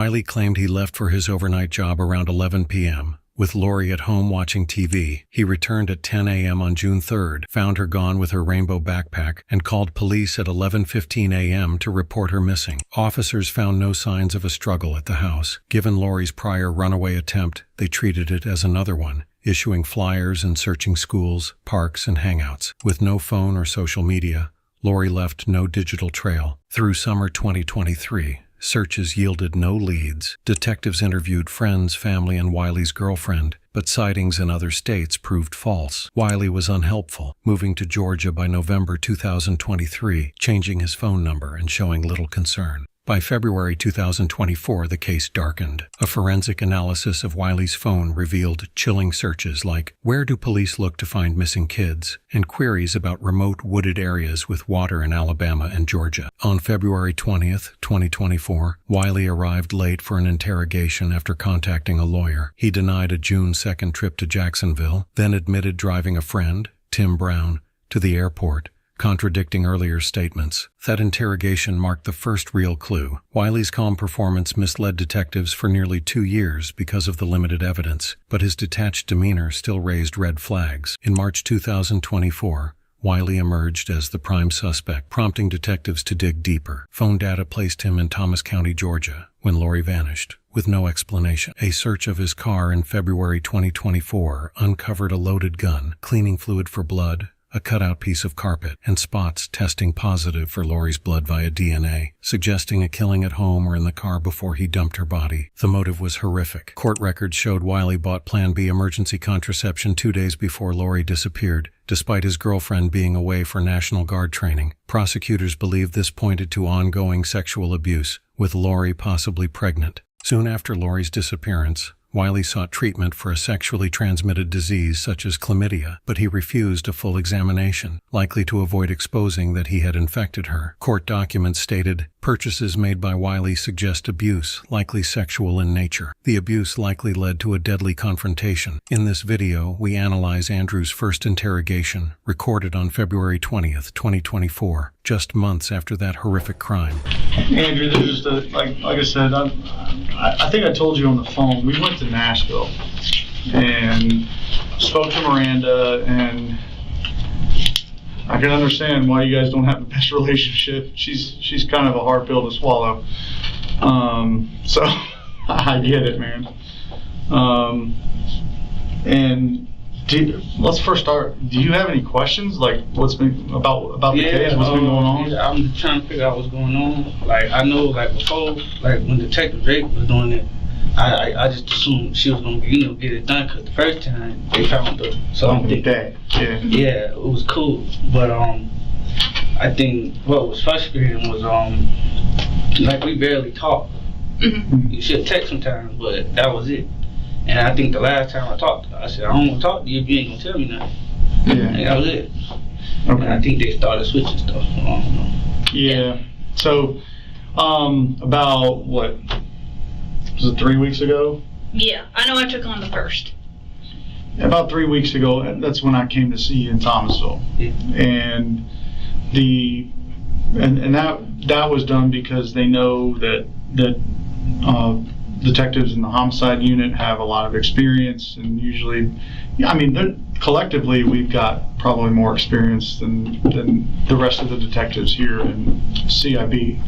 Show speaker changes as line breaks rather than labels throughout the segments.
Wiley claimed he left for his overnight job around 11 p.m., with Lori at home watching TV. He returned at 10 a.m. on June 3rd, found her gone with her rainbow backpack, and called police at 11:15 a.m. to report her missing. Officers found no signs of a struggle at the house. Given Lori's prior runaway attempt, they treated it as another one, issuing flyers and searching schools, parks, and hangouts. With no phone or social media, Lori left no digital trail. Through summer 2023, searches yielded no leads. Detectives interviewed friends, family, and Wiley's girlfriend, but sightings in other states proved false. Wiley was unhelpful, moving to Georgia by November 2023, changing his phone number and showing little concern. By February 2024, the case darkened. A forensic analysis of Wiley's phone revealed chilling searches like, "Where do police look to find missing kids?" and queries about remote wooded areas with water in Alabama and Georgia. On February 20th, 2024, Wiley arrived late for an interrogation after contacting a lawyer. He denied a June 2nd trip to Jacksonville, then admitted driving a friend, Tim Brown, to the airport, contradicting earlier statements. That interrogation marked the first real clue. Wiley's calm performance misled detectives for nearly 2 years because of the limited evidence, but his detached demeanor still raised red flags. In March 2024, Wiley emerged as the prime suspect, prompting detectives to dig deeper. Phone data placed him in Thomas County, Georgia, when Lori vanished, with no explanation. A search of his car in February 2024 uncovered a loaded gun, cleaning fluid for blood, a cutout piece of carpet, and spots testing positive for Lori's blood via DNA, suggesting a killing at home or in the car before he dumped her body. The motive was horrific. Court records showed Wiley bought Plan B emergency contraception 2 days before Lori disappeared, despite his girlfriend being away for National Guard training. Prosecutors believe this pointed to ongoing sexual abuse, with Lori possibly pregnant. Soon after Lori's disappearance, Wiley sought treatment for a sexually transmitted disease such as chlamydia, but he refused a full examination, likely to avoid exposing that he had infected her. Court documents stated, "Purchases made by Wiley suggest abuse, likely sexual in nature. The abuse likely led to a deadly confrontation." In this video, we analyze Andrew's first interrogation, recorded on February 20th, 2024, just months after that horrific crime.
Andrew, this is like I said, I think I told you on the phone, we went to Nashville and spoke to Miranda, and I can understand why you guys don't have the best relationship. She's kind of a hard pill to swallow. So I get it, man. And let's first start. Do you have any questions? Like, what's been about the case? What's been going on?
Yeah, I'm trying to figure out what's going on. Like, I know, like before, like when Detective Drake was doing it, I just assumed she was gonna, get it done. Cause the first time they found her, so I'm thinking, yeah, it was cool. But I think what was frustrating was like we barely talked.
Mm-hmm.
You should text sometimes, but that was it. And I think the last time I talked to her, I said, I don't want to talk to you if you ain't gonna tell me nothing.
Yeah.
And that was it.
Okay.
And I think they started switching stuff. So I don't know.
Yeah. So, about what? Was it 3 weeks ago?
Yeah, I know I took on the first.
About 3 weeks ago, that's when I came to see you in Thomasville.
Yeah.
And that was done because they know that detectives in the homicide unit have a lot of experience, and usually, I mean, collectively we've got probably more experience than the rest of the detectives here in CIB.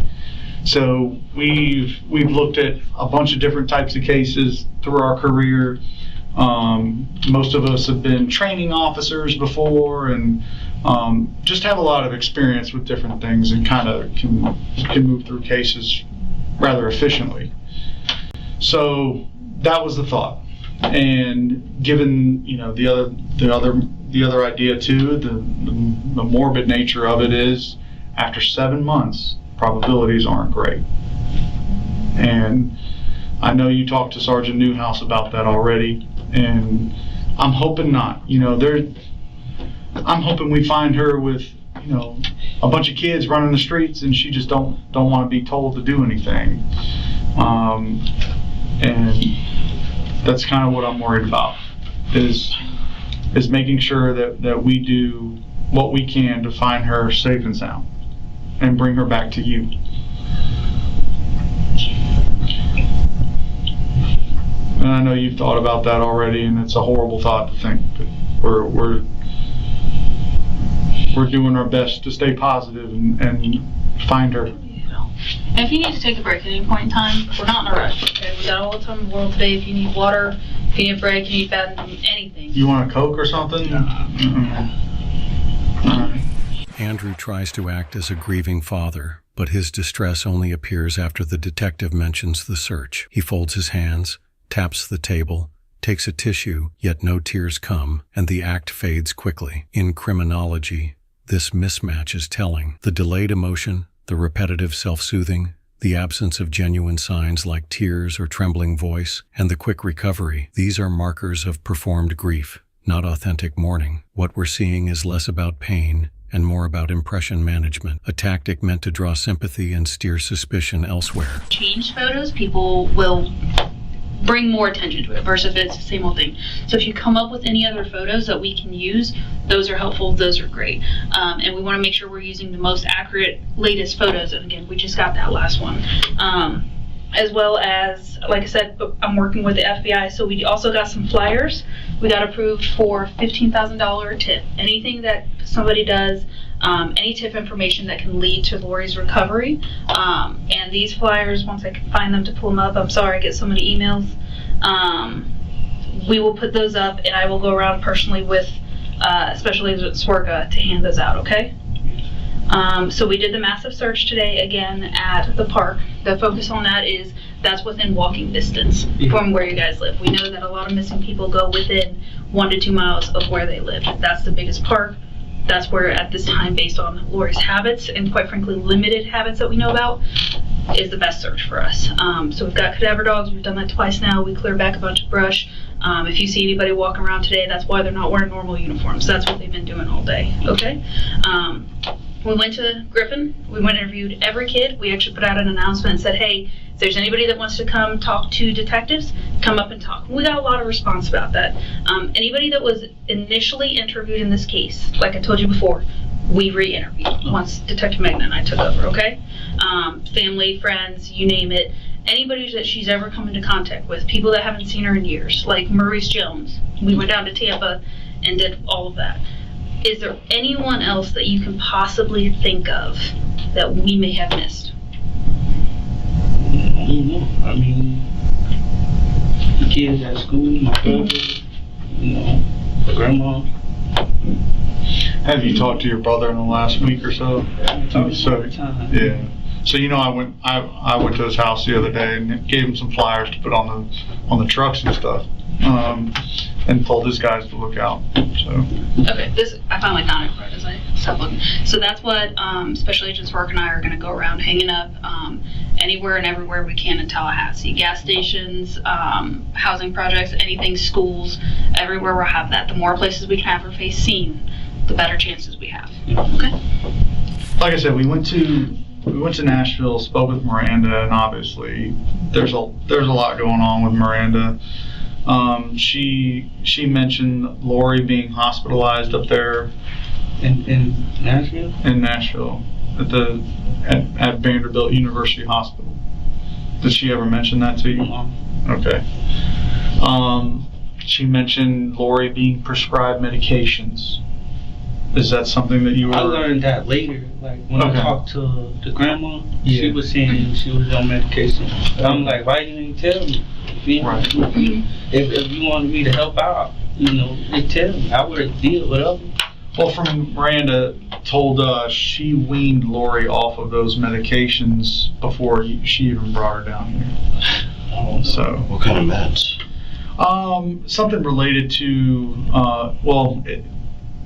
So we've looked at a bunch of different types of cases through our career. Most of us have been training officers before, and just have a lot of experience with different things, and kind of can move through cases rather efficiently. So that was the thought, and given the other idea too, the morbid nature of it is, after 7 months, probabilities aren't great. And I know you talked to Sergeant Newhouse about that already, and I'm hoping not. I'm hoping we find her with a bunch of kids running the streets, and she just don't want to be told to do anything. And that's kind of what I'm worried about, is making sure that we do what we can to find her safe and sound and bring her back to you. I know you've thought about that already, and it's a horrible thought to think, but we're doing our best to stay positive and find her.
And if you need to take a break at any point in time, we're not in a rush, okay? We got all the time in the world today. If you need water, if you need a break, you need bad, anything.
You want a Coke or something? All right.
Andrew tries to act as a grieving father, but his distress only appears after the detective mentions the search. He folds his hands, taps the table, takes a tissue, yet no tears come, and the act fades quickly. In criminology, this mismatch is telling. The delayed emotion, the repetitive self-soothing, the absence of genuine signs like tears or trembling voice, and the quick recovery, these are markers of performed grief, not authentic mourning. What we're seeing is less about pain and more about impression management, a tactic meant to draw sympathy and steer suspicion elsewhere.
Change photos, people will bring more attention to it versus if it's the same old thing. So if you come up with any other photos that we can use, those are helpful, those are great. And we want to make sure we're using the most accurate, latest photos. And again, we just got that last one. As well as, like I said, I'm working with the FBI, so we also got some flyers. We got approved for $15,000 tip. Anything that somebody does, any tip information that can lead to Lori's recovery. And these flyers, once I can find them to pull them up, I'm sorry I get so many emails. We will put those up, and I will go around personally with Special Agent Swerga to hand those out, okay? So we did the massive search today, again, at the park. The focus on that is that's within walking distance from where you guys live. We know that a lot of missing people go within 1 to 2 miles of where they live. That's the biggest park. That's where, at this time, based on Lori's habits, and quite frankly, limited habits that we know about, is the best search for us. So we've got cadaver dogs. We've done that twice now. We clear back a bunch of brush. If you see anybody walking around today, that's why they're not wearing normal uniforms. That's what they've been doing all day, okay? We went to Griffin. We went and interviewed every kid. We actually put out an announcement and said, hey, if there's anybody that wants to come talk to detectives, come up and talk. We got a lot of response about that. Anybody that was initially interviewed in this case, like I told you before, we re-interviewed once Detective Magna and I took over, okay? Family, friends, you name it. Anybody that she's ever come into contact with, people that haven't seen her in years, like Maurice Jones. We went down to Tampa and did all of that. Is there anyone else that you can possibly think of that we may have missed?
I don't know. I mean, the kids at school, my brother, you know, the grandma.
Have you talked to your brother in the last week or so?
I talk to him all the time.
Yeah. So you know, I went to his house the other day and gave him some flyers to put on the trucks and stuff, and told his guys to look out. So.
Okay, I finally found it right as I stopped looking. So that's what Special Agents Work and I are going to go around hanging up anywhere and everywhere we can in Tallahassee. Gas stations, housing projects, anything, schools, everywhere we'll have that. The more places we can have her face seen, the better chances we have. Okay.
Like I said, we went to Nashville, spoke with Miranda, and obviously there's a lot going on with Miranda. She mentioned Lori being hospitalized up there
In Nashville?
in Nashville at Vanderbilt University Hospital. Did she ever mention that to you? Okay. She mentioned Lori being prescribed medications. Is that something that you were?
I learned that later. Like when I talked to the grandma,
Yeah.
she was saying she was on medication. And I'm like, why you didn't tell me?
Right.
If you wanted me to help out, you know, they tell me. I would have did whatever.
Well, from Miranda told us she weaned Lori off of those medications before she even brought her down here. So.
What kind of meds?
Something related to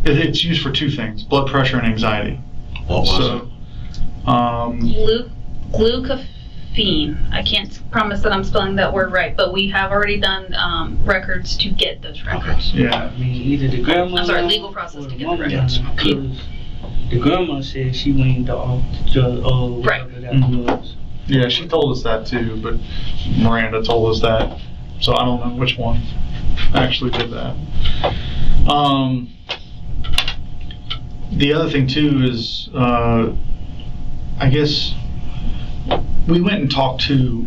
it's used for two things: blood pressure and anxiety.
What was it?
Glucophene. I can't promise that I'm spelling that word right, but we have already done records to get those records.
Yeah.
I mean, either the grandma.
I'm sorry, legal process
or
to
the
get the
mama,
records.
because the grandma said she weaned off the drug, whatever that was.
Yeah, she told us that too, but Miranda told us that, so I don't know which one actually did that. The other thing too is, I guess we went and talked to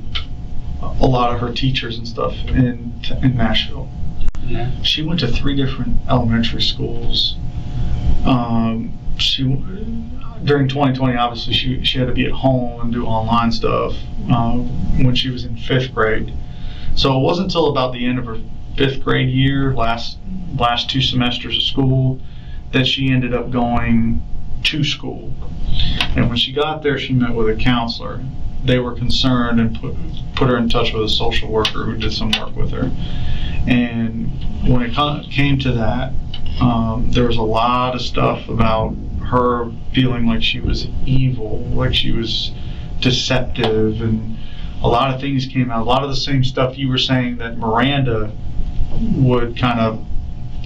a lot of her teachers and stuff in Nashville.
Yeah.
She went to 3 different elementary schools. She during 2020, obviously, she had to be at home and do online stuff when she was in 5th grade. So it wasn't until about the end of her 5th grade year, last 2 semesters of school, that she ended up going to school. And when she got there, she met with a counselor. They were concerned and put her in touch with a social worker who did some work with her. And when it came to that, there was a lot of stuff about her feeling like she was evil, like she was deceptive, and a lot of things came out. A lot of the same stuff you were saying that Miranda would kind of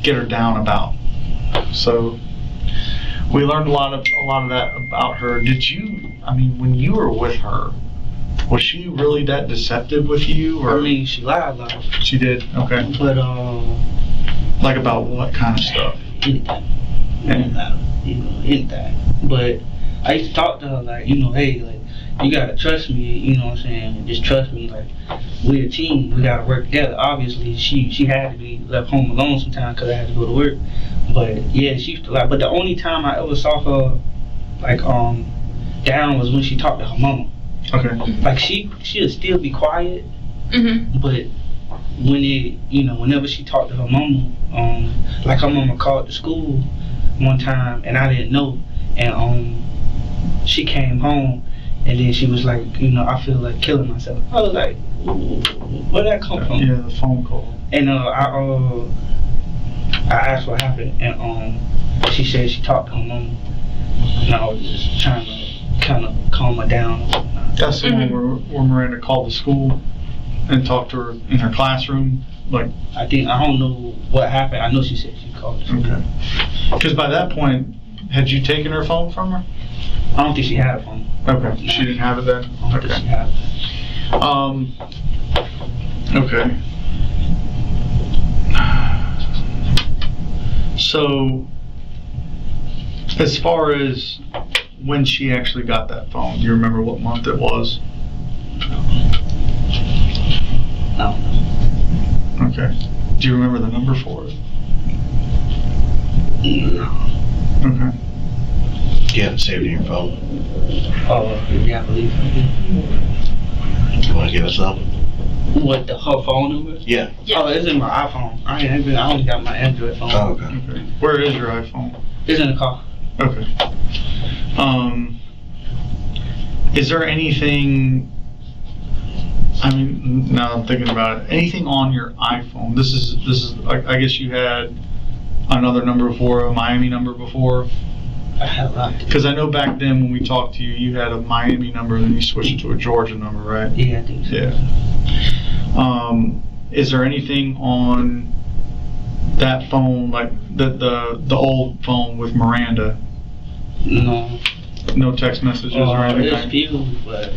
get her down about. So we learned a lot of that about her. Did you? I mean, when you were with her, was she really that deceptive with you? Or?
I mean, she lied a lot.
She did. Okay.
But
like about what kind of stuff?
Anything. But I used to talk to her like, hey, like, you gotta trust me, you know what I'm saying? Just trust me, like, we're a team, we gotta work together. Obviously, she had to be left home alone sometimes because I had to go to work. But yeah, she used to lie. But the only time I ever saw her, like, down was when she talked to her mama.
Okay.
Like, she'll still be quiet, but whenever she talked to her mama, like her mama called the school one time and I didn't know, and she came home and then she was like, I feel like killing myself. I was like, where'd that come from?
Yeah, the phone call.
And I asked what happened, and she said she talked to her mama, and I was just trying to kind of calm her down.
That's the one where Miranda called the school and talked to her in her classroom. Like,
I don't know what happened. I know she said she called the school.
Okay. Because by that point, had you taken her phone from her?
I don't think she had a phone.
Okay.
No.
She didn't have it then?
I don't think she had it.
Okay. So, as far as when she actually got that phone, do you remember what month it was?
No.
Okay. Do you remember the number for it?
No.
Okay.
You have it saved in your phone.
Yeah, I believe so.
You want to give us some?
What, her phone number?
Yeah.
Oh, it's in my iPhone. I only got my Android phone.
Oh, okay.
Okay. Where is your iPhone?
It's in the car.
Okay. Is there anything, I mean, now I'm thinking about it, anything on your iPhone? This is I guess you had another number before, a Miami number before?
I have a lot.
Because I know back then when we talked to you, you had a Miami number and then you switched it to a Georgia number, right?
Yeah, I think so.
Yeah. Is there anything on that phone, like the old phone with Miranda?
No.
No text messages or anything?
It's few, but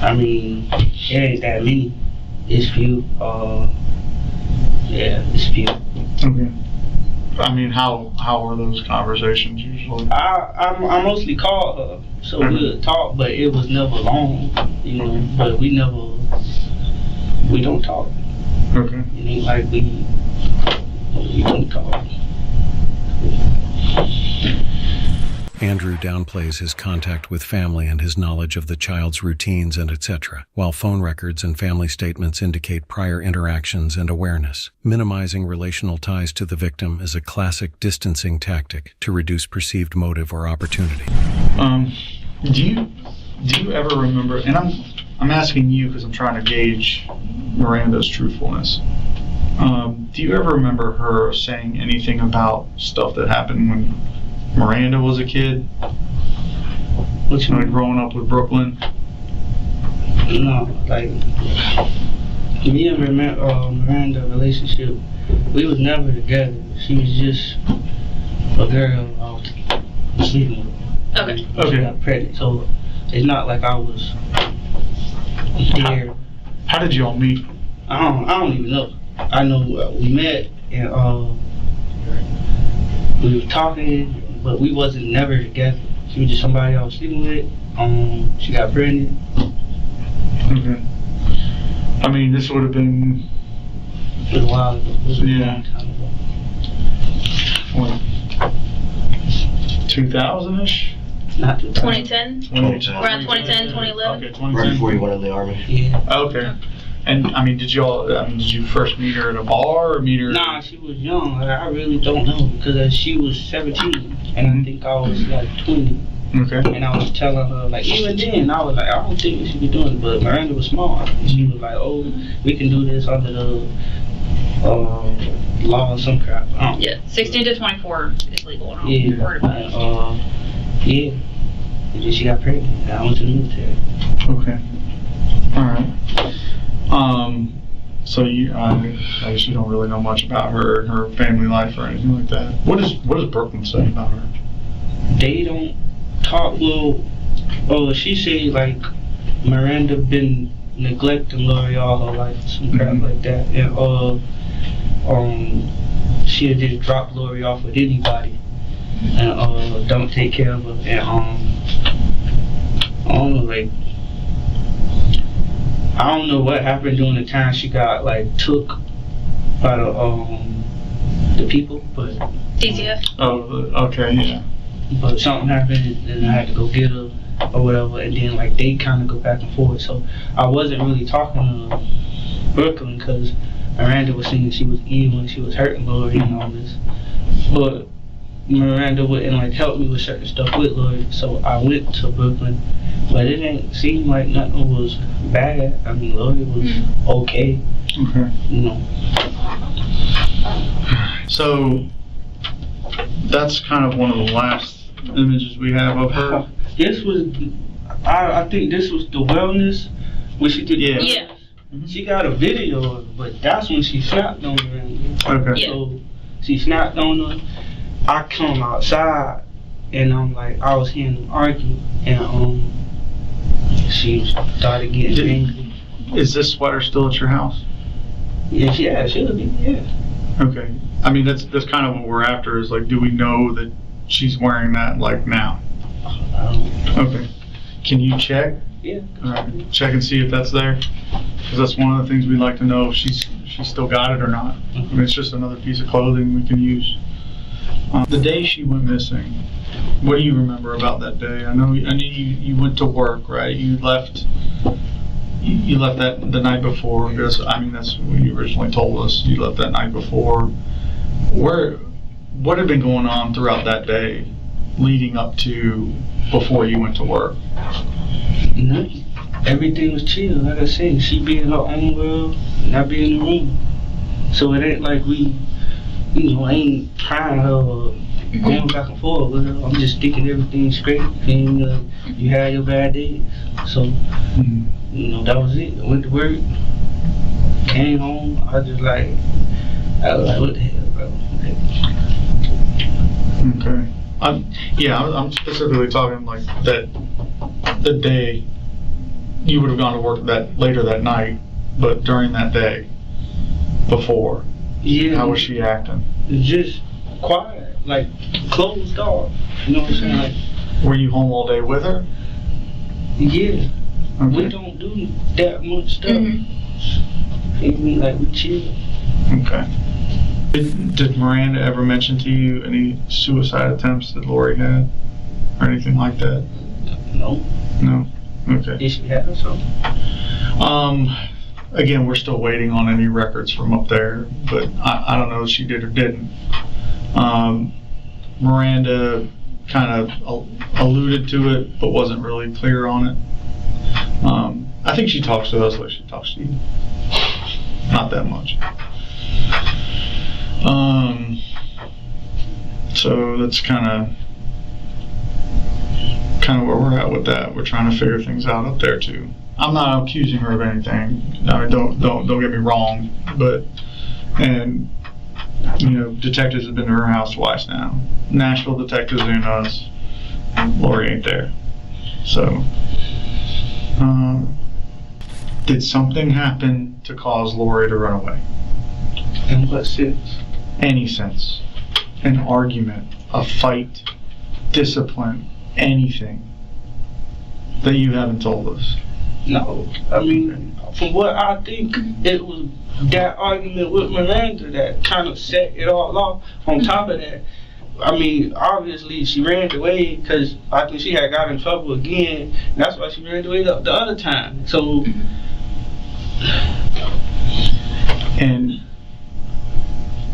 I mean, it ain't that many. It's few. Yeah, it's few.
Okay. I mean, how are those conversations usually?
I mostly call her, so we would talk, but it was never long, but we don't talk.
Okay.
It ain't like we don't talk.
Andrew downplays his contact with family and his knowledge of the child's routines and etc., while phone records and family statements indicate prior interactions and awareness. Minimizing relational ties to the victim is a classic distancing tactic to reduce perceived motive or opportunity.
Do you ever remember, and I'm asking you because I'm trying to gauge Miranda's truthfulness. Do you ever remember her saying anything about stuff that happened when Miranda was a kid?
Which one?
Like growing up with Brooklyn?
No, like me and Miranda relationship, we was never together. She was just a girl I was sleeping with.
Okay.
She got pregnant, so it's not like I was there.
How did you all meet?
I don't even know. I know we met and we were talking, but we wasn't never together. She was just somebody I was sleeping with. She got pregnant.
Okay. I mean, this would have been,
It was a while ago. It was a
Yeah.
long time ago.
what, 2000-ish?
Not
2010?
2010.
Around 2010, 2011?
Okay,
Right
2010.
before you went in the army.
Yeah.
Okay. And, I mean, did you first meet her at a bar or meet her?
Nah, she was young. Like, I really don't know because she was 17 and I think I was like 20.
Okay.
And I was telling her, like, even then, I was like, I don't think we should be doing it. But Miranda was smart. And she was like, oh, we can do this under the law or some crap. I don't know.
Yeah, 16 to 24 is legal. I
Yeah.
don't worry about it.
Yeah. And then she got pregnant. And I went to the military.
Okay. All right. So I guess you don't really know much about her family life or anything like that. What does Brooklyn say about her?
They don't talk. Well, she say like Miranda been neglecting Lori all her life, some crap like that, and she'll just drop Lori off with anybody, and don't take care of her, and I don't know, like I don't know what happened during the time she got like took by the people, but
DCF?
Oh, okay, yeah.
but something happened and I had to go get her or whatever, and then like they kind of go back and forth. So I wasn't really talking to Brooklyn because Miranda was saying she was evil and she was hurting Lori and all this, but Miranda wouldn't like help me with certain stuff with Lori, so I went to Brooklyn, but it didn't seem like nothing was bad. I mean, Lori was okay,
Okay.
you know.
So that's kind of one of the last images we have of her.
This was, I think this was the wellness when she did.
Yeah.
The
Yeah.
She got a video of it, but that's when she snapped on Miranda.
Okay.
Yeah.
So she snapped on her. I come outside and I'm like, I was hearing them argue, and she started getting angry.
Is this sweater still at your house?
Yeah, she'll be, yeah.
Okay. I mean, that's kind of what we're after is like, do we know that she's wearing that like now? Okay. Can you check?
Yeah.
All right. Check and see if that's there, because that's one of the things we'd like to know if she's still got it or not. I mean, it's just another piece of clothing we can use. The day she went missing, what do you remember about that day? I know you went to work, right? You left that the night before. Because that's what you originally told us. You left that night before. What had been going on throughout that day, leading up to before you went to work?
Nothing. Everything was chill. Like I said, she be in her own world, and I be in the room. So it ain't like we, I ain't trying her or going back and forth with her. I'm just thinking everything straight, and you had your bad days. So, that was it. I went to work, came home. I was like, what the hell, bro?
Okay. I'm specifically talking like that the day you would have gone to work later that night, but during that day before.
Yeah.
How was she acting?
Just quiet, like closed off. You know what I'm saying? Like,
Were you home all day with her?
yeah.
Okay.
We don't do that much stuff. Like we chill.
Okay. Did Miranda ever mention to you any suicide attempts that Lori had, or anything like that?
No.
No. Okay.
Did she have something?
Again, we're still waiting on any records from up there, but I don't know if she did or didn't. Miranda kind of alluded to it, but wasn't really clear on it. I think she talks to us like she talks to you. Not that much. So that's kind of where we're at with that. We're trying to figure things out up there too. I'm not accusing her of anything. I mean, don't get me wrong, but detectives have been to her house twice now. Nashville detectives and us. Lori ain't there. So, did something happen to cause Lori to run away?
In what sense?
Any sense? An argument, a fight, discipline, anything that you haven't told us?
No, I mean, from what I think, it was that argument with Miranda that kind of set it all off. On top of that, I mean, obviously she ran away because I think she had got in trouble again. And that's why she ran away the other time. So,
and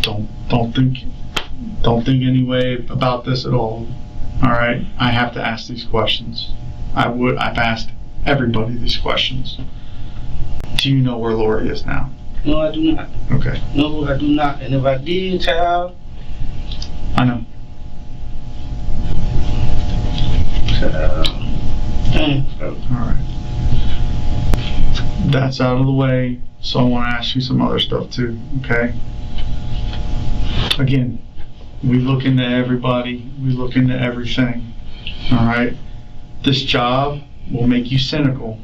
don't think any way about this at all. All right, I have to ask these questions. I've asked everybody these questions. Do you know where Lori is now?
no, I do not.
Okay.
No, I do not. And if I did, child,
I know. All right. That's out of the way, so I want to ask you some other stuff too, okay? Again, we look into everybody, we look into everything, all right? This job will make you cynical,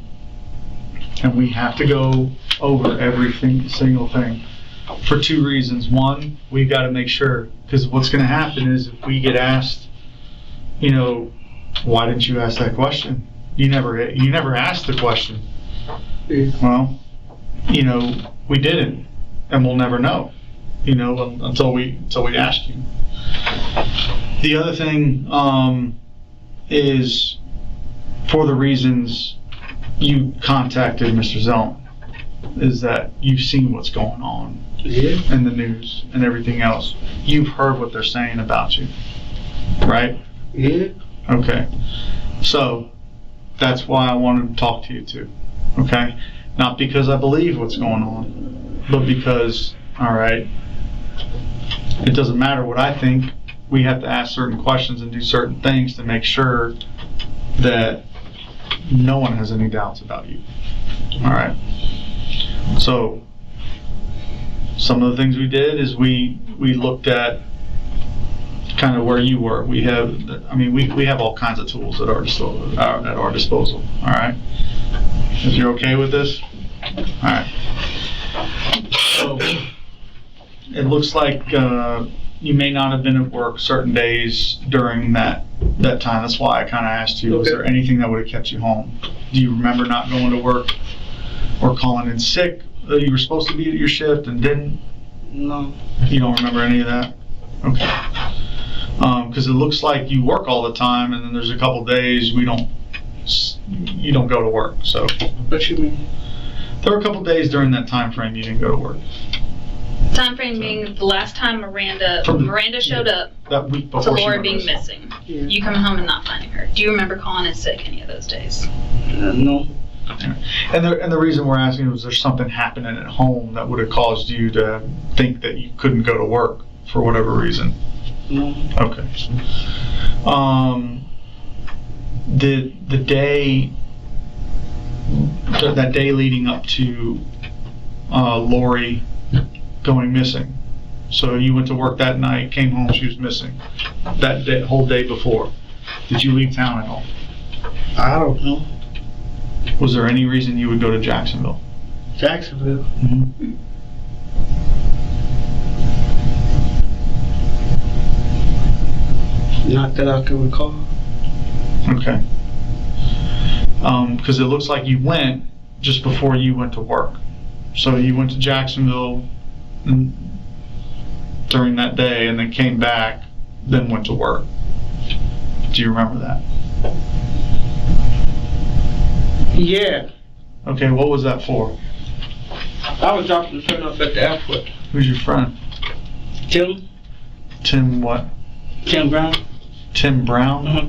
and we have to go over single thing for two reasons. One, we've got to make sure, because what's going to happen is if we get asked, you know, why didn't you ask that question? You never asked the question. Well, you know, we didn't, and we'll never know, you know, until we ask you. The other thing is for the reasons you contacted Mr. Zellman, is that you've seen what's going on in the news and everything else. You've heard what they're saying about you, right?
Yeah.
Okay. So that's why I wanted to talk to you too. Okay? Not because I believe what's going on, but because, all right, it doesn't matter what I think. We have to ask certain questions and do certain things to make sure that no one has any doubts about you. All right. So some of the things we did is we looked at kind of where you were. We have all kinds of tools at our disposal. All right. If you're okay with this, all right. So it looks like you may not have been at work certain days during that time. That's why I kind of asked you, was there anything that would have kept you home? Do you remember not going to work or calling in sick? You were supposed to be at your shift and didn't?
No.
You don't remember any of that? Okay. Because it looks like you work all the time, and then there's a couple days you don't go to work. So.
What you mean?
There were a couple days during that time frame you didn't go to work.
Time frame being the last time Miranda showed up
that week before
to Laura being
missing.
missing.
Yeah.
You coming home and not finding her. Do you remember calling in sick any of those days?
No.
And the reason we're asking was there's something happening at home that would have caused you to think that you couldn't go to work for whatever reason.
No.
Okay. That day leading up to Lori going missing. So you went to work that night, came home, she was missing. That whole day before, did you leave town at all?
I don't know.
Was there any reason you would go to Jacksonville?
Jacksonville?
Mm-hmm.
Not that I can recall.
Okay. Because it looks like you went just before you went to work. So you went to Jacksonville during that day and then came back, then went to work. Do you remember that?
Yeah.
Okay, what was that for?
I was dropping the friend off at the airport.
Who's your friend?
Tim?
Tim what?
Tim Brown?
Tim Brown?
Uh-huh.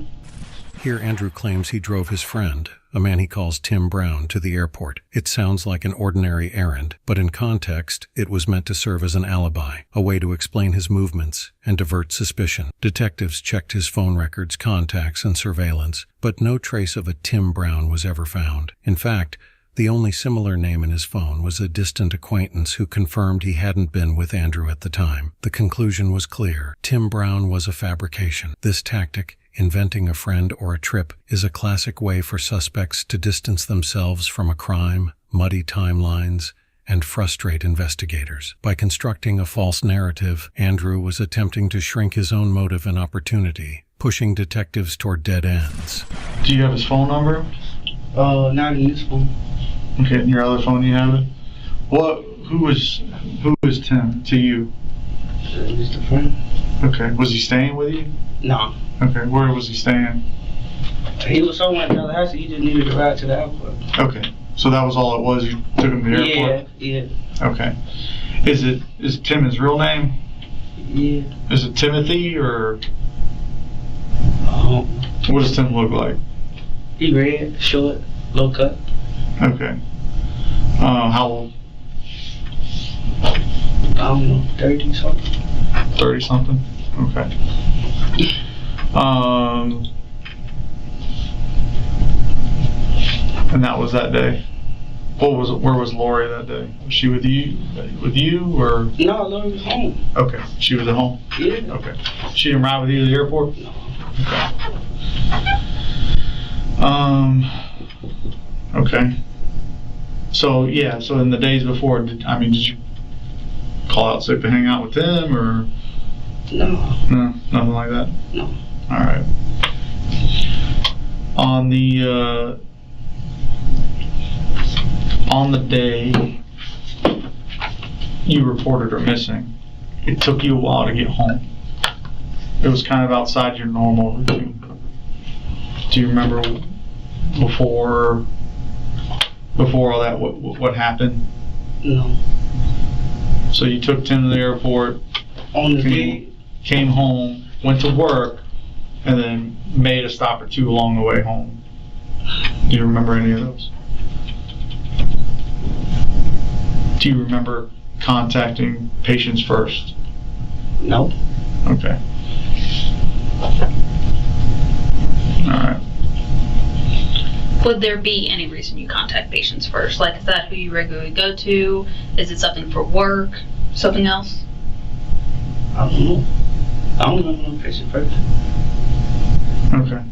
Here, Andrew claims he drove his friend, a man he calls Tim Brown, to the airport. It sounds like an ordinary errand, but in context, it was meant to serve as an alibi, a way to explain his movements and divert suspicion. Detectives checked his phone records, contacts, and surveillance, but no trace of a Tim Brown was ever found. In fact, the only similar name in his phone was a distant acquaintance who confirmed he hadn't been with Andrew at the time. The conclusion was clear. Tim Brown was a fabrication. This tactic, inventing a friend or a trip, is a classic way for suspects to distance themselves from a crime, muddy timelines, and frustrate investigators. By constructing a false narrative, Andrew was attempting to shrink his own motive and opportunity, pushing detectives toward dead ends.
Do you have his phone number?
Not in this one.
Okay, in your other phone you have it? Who is Tim to you?
Just a friend.
Okay, was he staying with you?
No.
Okay, where was he staying?
He was somewhere in Tallahassee. He just needed to ride to the airport.
Okay, so that was all it was, you took him to the airport?
Yeah.
Okay. Is Tim his real name?
Yeah.
Is it Timothy, or
Um,
what does Tim look like?
he red, short, low cut.
Okay. How old?
I don't know, 30 something.
30 something? Okay. And that was that day. Where was Lori that day? Was she with you? Or?
No, Lori was home.
Okay. She was at home?
Yeah.
Okay. She didn't ride with you to the airport?
No.
Okay. Okay. So in the days before, did you call out sick to hang out with them, or?
No.
No, nothing like that?
No.
All right. On the day you reported her missing, it took you a while to get home. It was kind of outside your normal routine. Do you remember before all that what happened?
No.
So you took Tim to the airport,
On the day,
came home, went to work, and then made a stop or two along the way home. Do you remember any of those? Do you remember contacting patients first?
no.
Okay. Alright.
Would there be any reason you contact patients first? Like, is that who you regularly go to? Is it something for work? Something else?
I don't know. I don't remember no patient first.
Okay.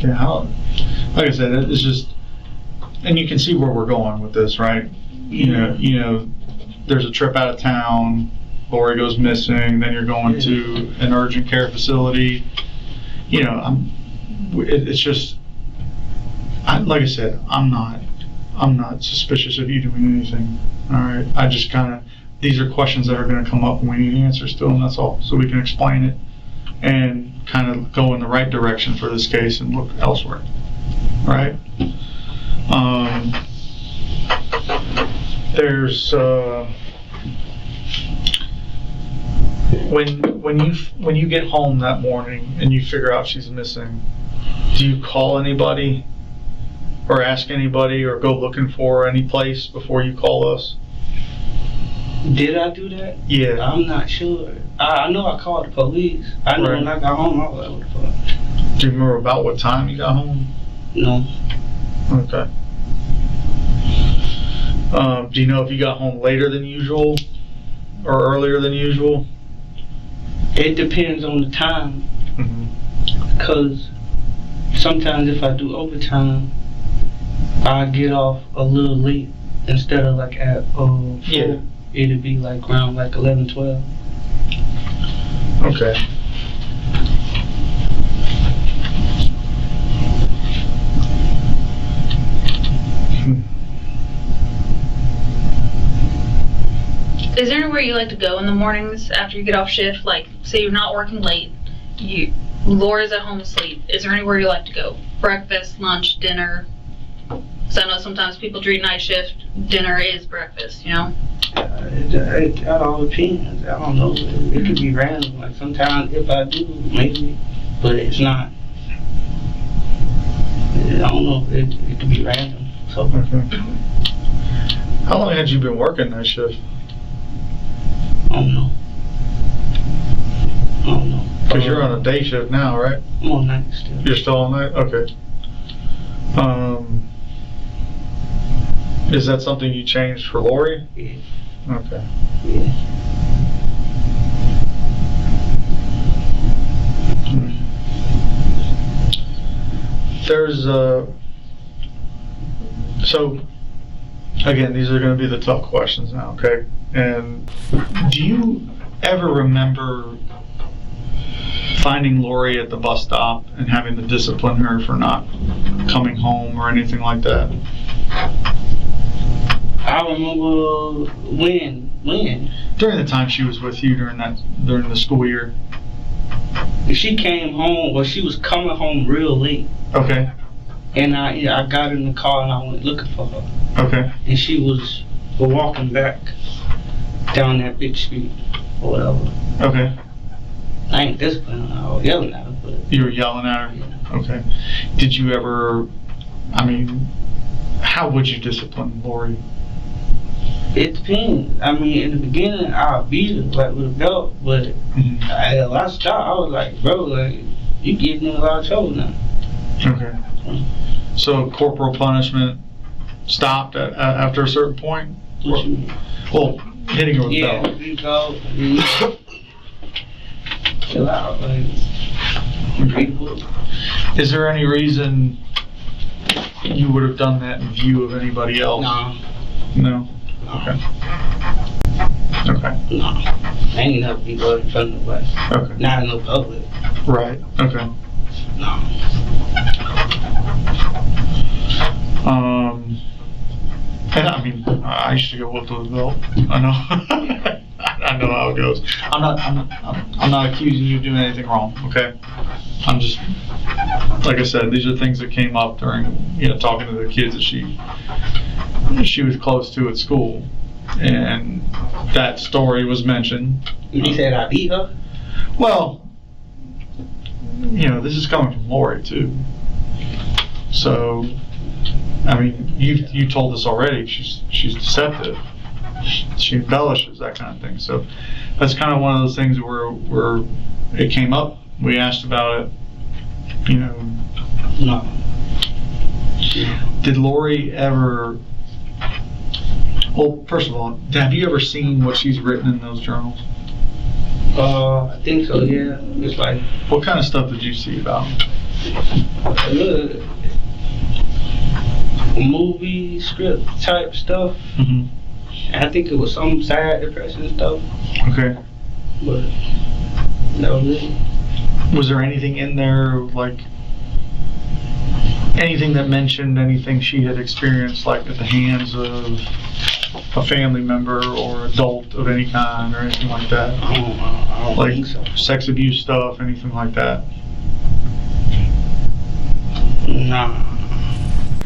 Yeah, like I said, it's just, and you can see where we're going with this, right? You know, there's a trip out of town, Lori goes missing, then you're going to an urgent care facility. You know, it's just, like I said, I'm not suspicious of you doing anything. All right, I just kind of, these are questions that are going to come up and we need answers to them. That's all, so we can explain it and kind of go in the right direction for this case and look elsewhere. Right? There's when you get home that morning and you figure out she's missing, do you call anybody or ask anybody or go looking for her any place before you call us?
Did I do that?
Yeah.
I'm not sure. I know I called the police. I know when I got home, I was like, what the fuck?
Do you remember about what time you got home?
No.
Okay. Do you know if you got home later than usual or earlier than usual?
It depends on the time. Because sometimes if I do overtime, I get off a little late instead of like at 4.
Yeah.
It'd be like around like 11, 12.
Okay.
Is there anywhere you like to go in the mornings after you get off shift? Like, say you're not working late, Laura's at home asleep. Is there anywhere you like to go? Breakfast, lunch, dinner? Because I know sometimes people treat night shift, dinner is breakfast, you know?
It all depends. I don't know. It could be random. Like sometimes if I do, maybe, but it's not. I don't know. It could be random. So.
Okay. How long had you been working night shift?
I don't know.
Because you're on a day shift now, right?
I'm on night still.
You're still on night? Okay. Is that something you changed for Lori?
Yeah.
Okay.
Yeah.
There's so Again, these are going to be the tough questions now, okay? And do you ever remember finding Lori at the bus stop and having to discipline her for not coming home or anything like that?
I remember when
During the time she was with you during the school year.
she came home, or she was coming home real late,
Okay.
and I got in the car and I went looking for her,
Okay.
and she was walking back down that big street or whatever.
Okay.
I ain't disciplining her, I was yelling at her, but
You were yelling at her?
yeah.
Okay. Did you ever, I mean, how would you discipline Lori?
It depends. I mean, in the beginning, I beat her like with a belt, but
Mhm.
I stopped. I was like, bro, like, you getting in a lot of trouble now.
Okay. So corporal punishment stopped after a certain point?
What you mean?
Well, hitting her with a
Yeah,
belt.
you go, you chill out, like, people.
Is there any reason you would have done that in view of anybody else?
Nah,
No? Okay. Okay.
nah. I ain't never be going in front of nobody.
Okay.
Not in no public.
Right. Okay.
No.
And I mean, I used to get whooped with a belt. I know. I know how it goes. I'm not accusing you of doing anything wrong. Okay. I'm just, like I said, these are things that came up during, talking to the kids that she was close to at school, and that story was mentioned.
You said I beat her?
Well, this is coming from Lori too. So, I mean, you told us already she's deceptive. She embellishes, that kind of thing. So that's kind of one of those things where it came up. We asked about it.
No.
Did Lori ever? Well, first of all, have you ever seen what she's written in those journals?
I think so, yeah. It's like,
What kind of stuff did you see about them?
movie script type stuff.
Mm-hmm.
I think it was some sad depression stuff,
Okay.
but that was it.
Was there anything in there, like anything that mentioned anything she had experienced, like at the hands of a family member or adult of any kind, or anything like that?
I don't
Like
think so.
sex abuse stuff, anything like that?
Nah.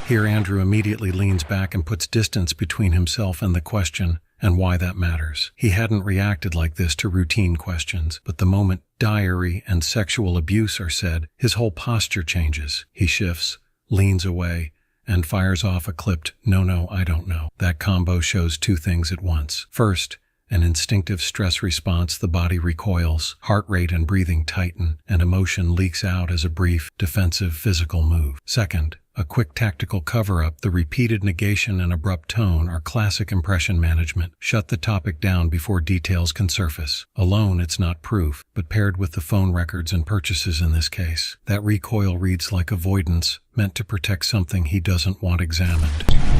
Here, Andrew immediately leans back and puts distance between himself and the question and why that matters. He hadn't reacted like this to routine questions, but the moment diary and sexual abuse are said, his whole posture changes. He shifts, leans away, and fires off a clipped, "No, I don't know." That combo shows two things at once. First, an instinctive stress response, the body recoils, heart rate and breathing tighten, and emotion leaks out as a brief, defensive physical move. Second, a quick tactical cover-up, the repeated negation and abrupt tone are classic impression management. Shut the topic down before details can surface. Alone, it's not proof, but paired with the phone records and purchases in this case, that recoil reads like avoidance, meant to protect something he doesn't want examined.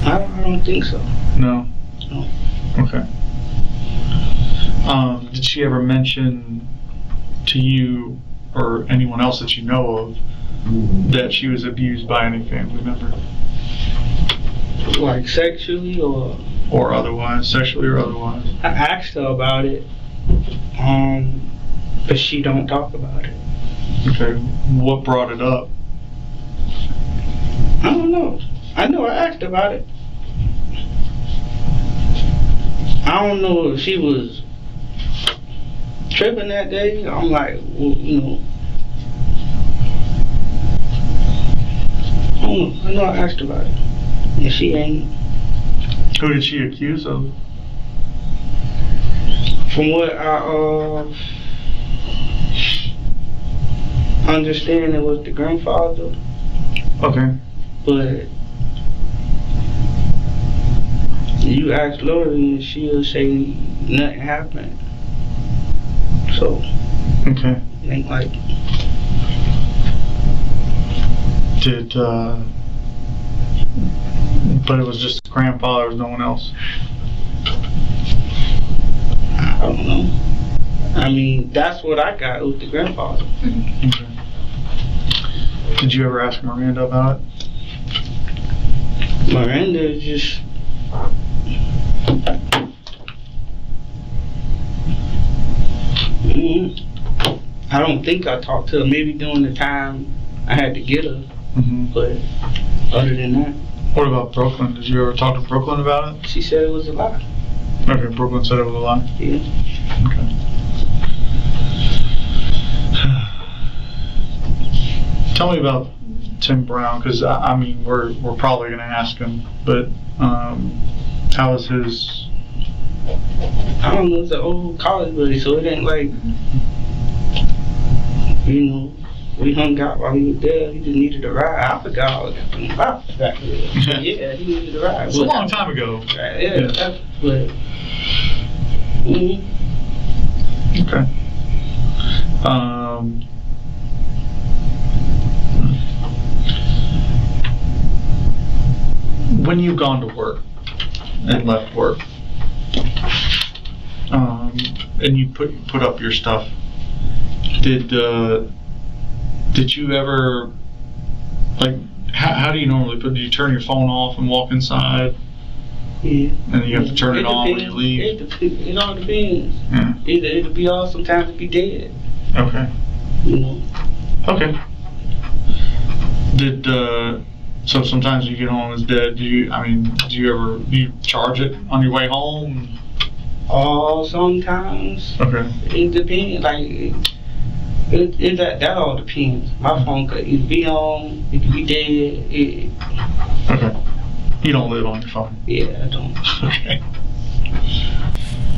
I don't think so.
No.
No.
Okay. Did she ever mention to you or anyone else that you know of that she was abused by any family member?
Like sexually or?
Or otherwise, sexually or otherwise?
I asked her about it, but she don't talk about it.
Okay. What brought it up?
I don't know. I know I asked about it. I don't know if she was tripping that day. I'm like, well, I don't know. I know I asked about it. And she ain't.
Who did she accuse of?
From what I understand, it was the grandfather.
Okay.
But you ask Lori and she'll say nothing happened. So,
Okay.
it ain't like,
But it was just grandfather, there was no one else.
I don't know. I mean, that's what I got with the grandfather.
Okay. Did you ever ask Miranda about it?
Miranda is just. I don't think I talked to her. Maybe during the time I had to get her. But other than that.
What about Brooklyn? Did you ever talk to Brooklyn about it?
She said it was a lie.
Okay, Brooklyn said it was a lie?
Yeah.
Okay. Tell me about Tim Brown, because I mean, we're probably going to ask him, but how is his...
I don't know, it's an old college buddy, so it ain't like, you know, we hung out while he was there. He just needed a ride. I forgot all about that. Yeah, he needed a ride.
It's a long time ago.
Right, yeah. But,
Okay. When you've gone to work and left work, and you put up your stuff, did you ever, like, how do you normally do you turn your phone off and walk inside?
yeah.
And you have to turn it on when you leave?
It all depends.
Yeah.
Either it'll be off, sometimes it'll be dead.
Okay.
You know?
Okay. So sometimes you get home it's dead. Do you charge it on your way home?
Sometimes.
Okay.
It depends. Like, that all depends. My phone could either be on, it could be dead.
Okay. You don't live on your phone?
Yeah, I don't.
Okay.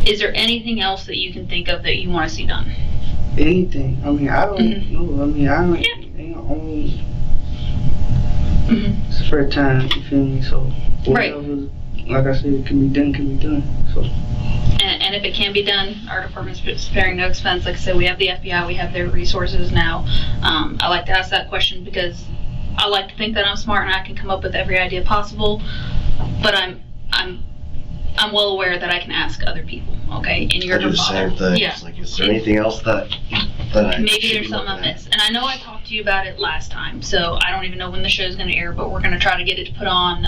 Is there anything else that you can think of that you want to see done?
Anything. I mean, I don't know. I mean, I don't.
Yeah.
It's the first time, you feel me? So,
Right.
whatever, like I said, can be done. So.
And if it can be done, our department's sparing no expense. Like I said, we have the FBI, we have their resources now. I like to ask that question because I like to think that I'm smart and I can come up with every idea possible, but I'm well aware that I can ask other people, okay? And you're
I do the
father.
same thing.
Yeah.
It's like, is there anything else that I
Maybe
should
there's
be
something I
looking at?
missed. And I know I talked to you about it last time, so I don't even know when the show's going to air, but we're going to try to get it put on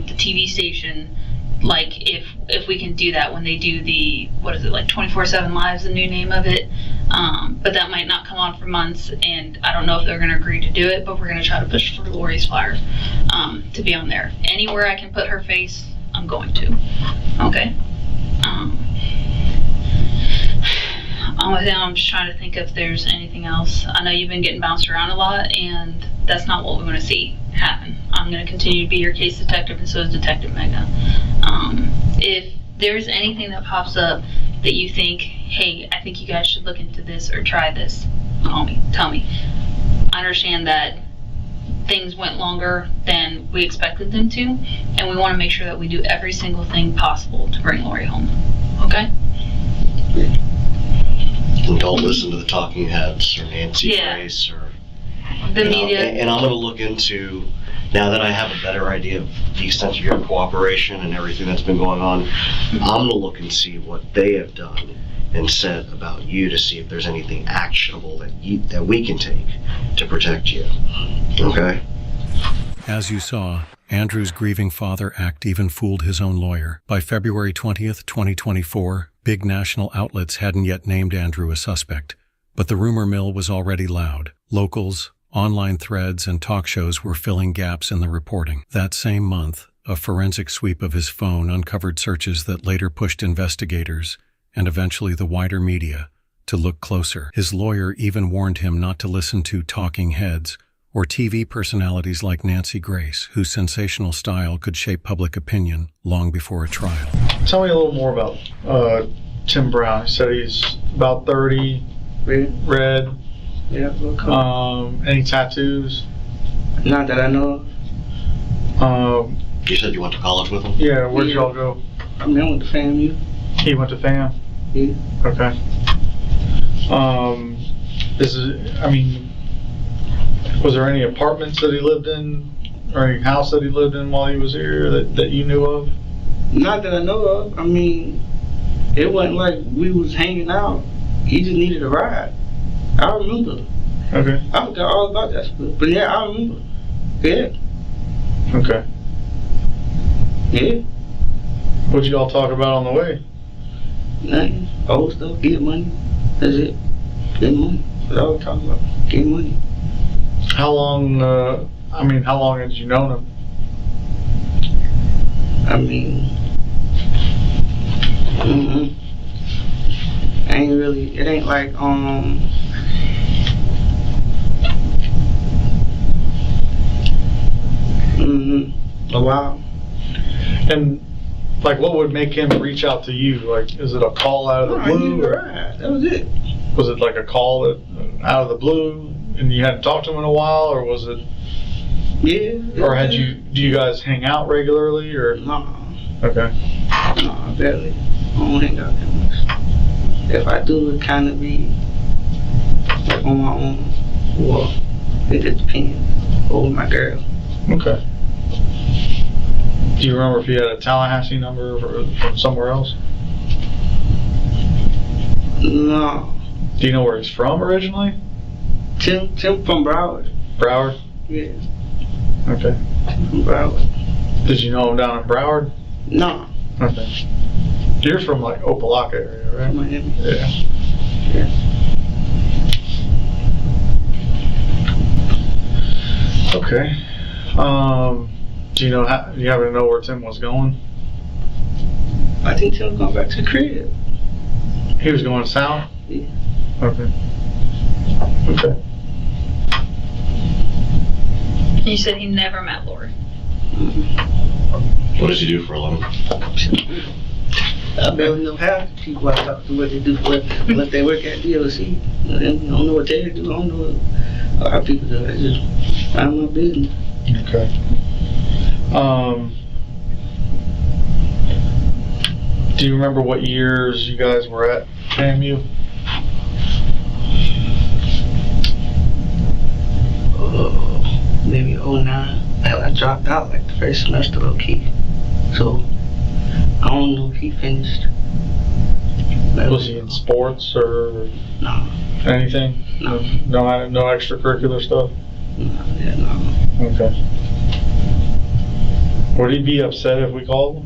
the TV station, like if we can do that when they do the, what is it, like 24/7 Live's the new name of it. But that might not come on for months, and I don't know if they're going to agree to do it, but we're going to try to push for Lori's flyer to be on there. Anywhere I can put her face, I'm going to. Okay? I'm just trying to think if there's anything else. I know you've been getting bounced around a lot, and that's not what we want to see happen. I'm going to continue to be your case detective, and so is Detective Mega. If there's anything that pops up that you think, hey, I think you guys should look into this or try this, call me, tell me. I understand that things went longer than we expected them to, and we want to make sure that we do every single thing possible to bring Lori home. Okay?
And don't listen to the talking heads or Nancy Grace or
the media.
And I'm going to look into, now that I have a better idea of the extent of your cooperation and everything that's been going on, I'm going to look and see what they have done and said about you to see if there's anything actionable that we can take to protect you. Okay?
As you saw, Andrew's grieving father act even fooled his own lawyer. By February 20th, 2024, big national outlets hadn't yet named Andrew a suspect, but the rumor mill was already loud. Locals, online threads, and talk shows were filling gaps in the reporting. That same month, a forensic sweep of his phone uncovered searches that later pushed investigators, and eventually the wider media, to look closer. His lawyer even warned him not to listen to talking heads or TV personalities like Nancy Grace, whose sensational style could shape public opinion long before a trial.
Tell me a little more about Tim Brown. He said he's about 30, red.
Yeah,
Any tattoos?
not that I know of.
You said you went to college with him?
Yeah, where'd y'all go?
I mean, I went to FAMU.
He went to FAM?
Yeah.
Okay. Was there any apartments that he lived in or any house that he lived in while he was here that you knew of?
Not that I know of. I mean, it wasn't like we was hanging out. He just needed a ride. I remember.
Okay.
I forgot all about that stuff. But yeah, I remember. Yeah.
Okay.
Yeah.
What'd you all talk about on the way?
Nothing. Old stuff. Get money. That's it. Get money. That's all we talk about. Get money.
How long, how long had you known him?
I mean, ain't really, it ain't like, a while.
And, like, what would make him reach out to you? Like, is it a call out of the
No, I
blue?
needed a ride. That was it.
Was it like a call out of the blue and you hadn't talked to him in a while, or was it?
Yeah.
Or do you guys hang out regularly, or?
No.
Okay.
No, barely. I don't hang out that much. If I do, it kind of be like on my own. Well, it just depends. Or with my girl.
Okay. Do you remember if you had a Tallahassee number from somewhere else?
No.
Do you know where he's from originally?
Tim from Broward.
Broward?
Yeah.
Okay.
Tim from Broward.
Did you know him down in Broward?
No.
Okay. You're from like Opelika area, right?
Miami.
Yeah.
Yeah.
Okay. Do you happen to know where Tim was going?
I think Tim's going back to the crib.
He was going south?
Yeah.
Okay. Okay.
You said he never met Lori.
What does he do for a living?
I barely know half the people I talk to what they do for it, unless they work at DLC. I don't know what they do. I don't know what a lot of people do. I just find my business.
Okay. Do you remember what years you guys were at FAMU?
Maybe 09. I dropped out like the first semester of Keith. So I don't know if he finished.
Was he in sports or
No.
anything?
No.
No extracurricular stuff?
No. Yeah, no.
Okay. Would he be upset if we called him?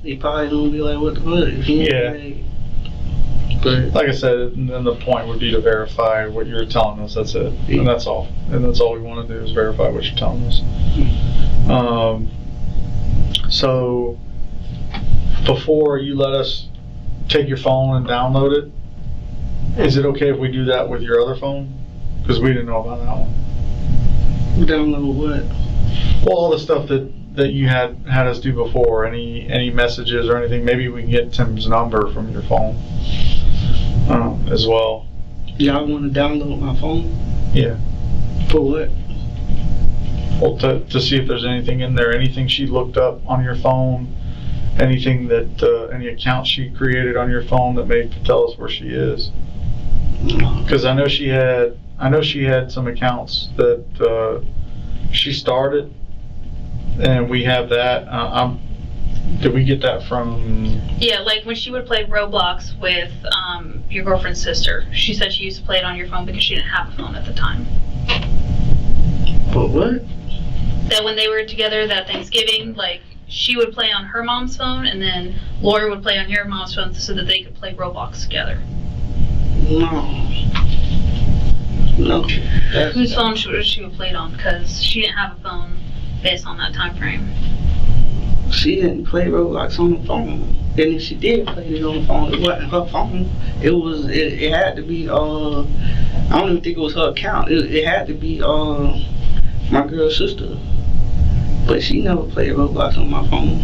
He probably gonna be like, what the fuck? If he ain't
Yeah.
like, but
Like I said, and then the point would be to verify what you're telling us. That's it.
Yeah.
And that's all. And that's all we want to do is verify what you're telling us. So before you let us take your phone and download it, is it okay if we do that with your other phone? Because we didn't know about that one.
we don't know what.
Well, all the stuff that you had us do before, any messages or anything, maybe we can get Tim's number from your phone as well.
Y'all want to download my phone?
Yeah.
For what?
Well, to see if there's anything in there, anything she looked up on your phone, anything that any account she created on your phone that may tell us where she is. Because I know she had some accounts that she started, and we have that. Did we get that from?
Yeah, like when she would play Roblox with your girlfriend's sister. She said she used to play it on your phone because she didn't have a phone at the time.
For what?
That when they were together that Thanksgiving, like she would play on her mom's phone, and then Laura would play on your mom's phone so that they could play Roblox together.
No.
Whose phone should she have played on? Because she didn't have a phone based on that time frame.
She didn't play Roblox on the phone. And if she did play it on the phone, it wasn't her phone. It had to be, I don't even think it was her account. It had to be, my girl's sister. But she never played Roblox on my phone.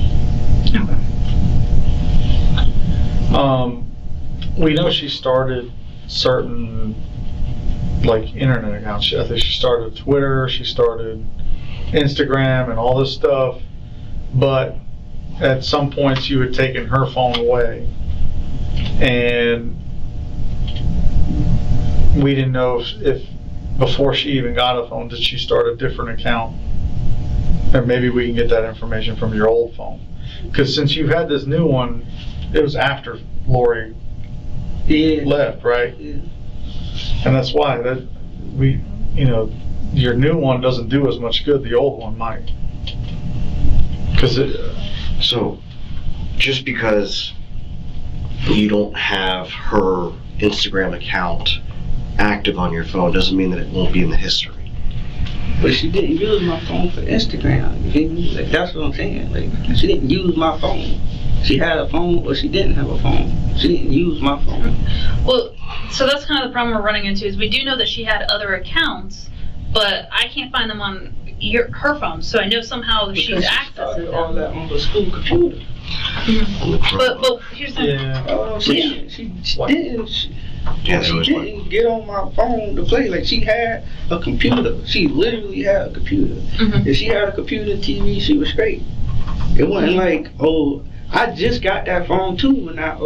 We know she started certain like internet accounts. I think she started Twitter, she started Instagram and all this stuff, but at some points you had taken her phone away, and we didn't know if before she even got a phone, did she start a different account? And maybe we can get that information from your old phone. Because since you've had this new one, it was after Lori left, right?
Yeah.
And that's why your new one doesn't do as much good. The old one might.
So, just because you don't have her Instagram account active on your phone doesn't mean that it won't be in the history.
But she didn't use my phone for Instagram. You feel me? Like, that's what I'm saying. Like, she didn't use my phone. She had a phone or she didn't have a phone. She didn't use my phone.
Well, so that's kind of the problem we're running into is we do know that she had other accounts, but I can't find them on her phone. So I know somehow she's accessing them.
All that on the school computer.
But here's the
She didn't get on my phone to play. Like, she had a computer. She literally had a computer.
Mm-hmm.
If she had a computer, TV, she was straight. It wasn't like, oh, I just got that phone too when I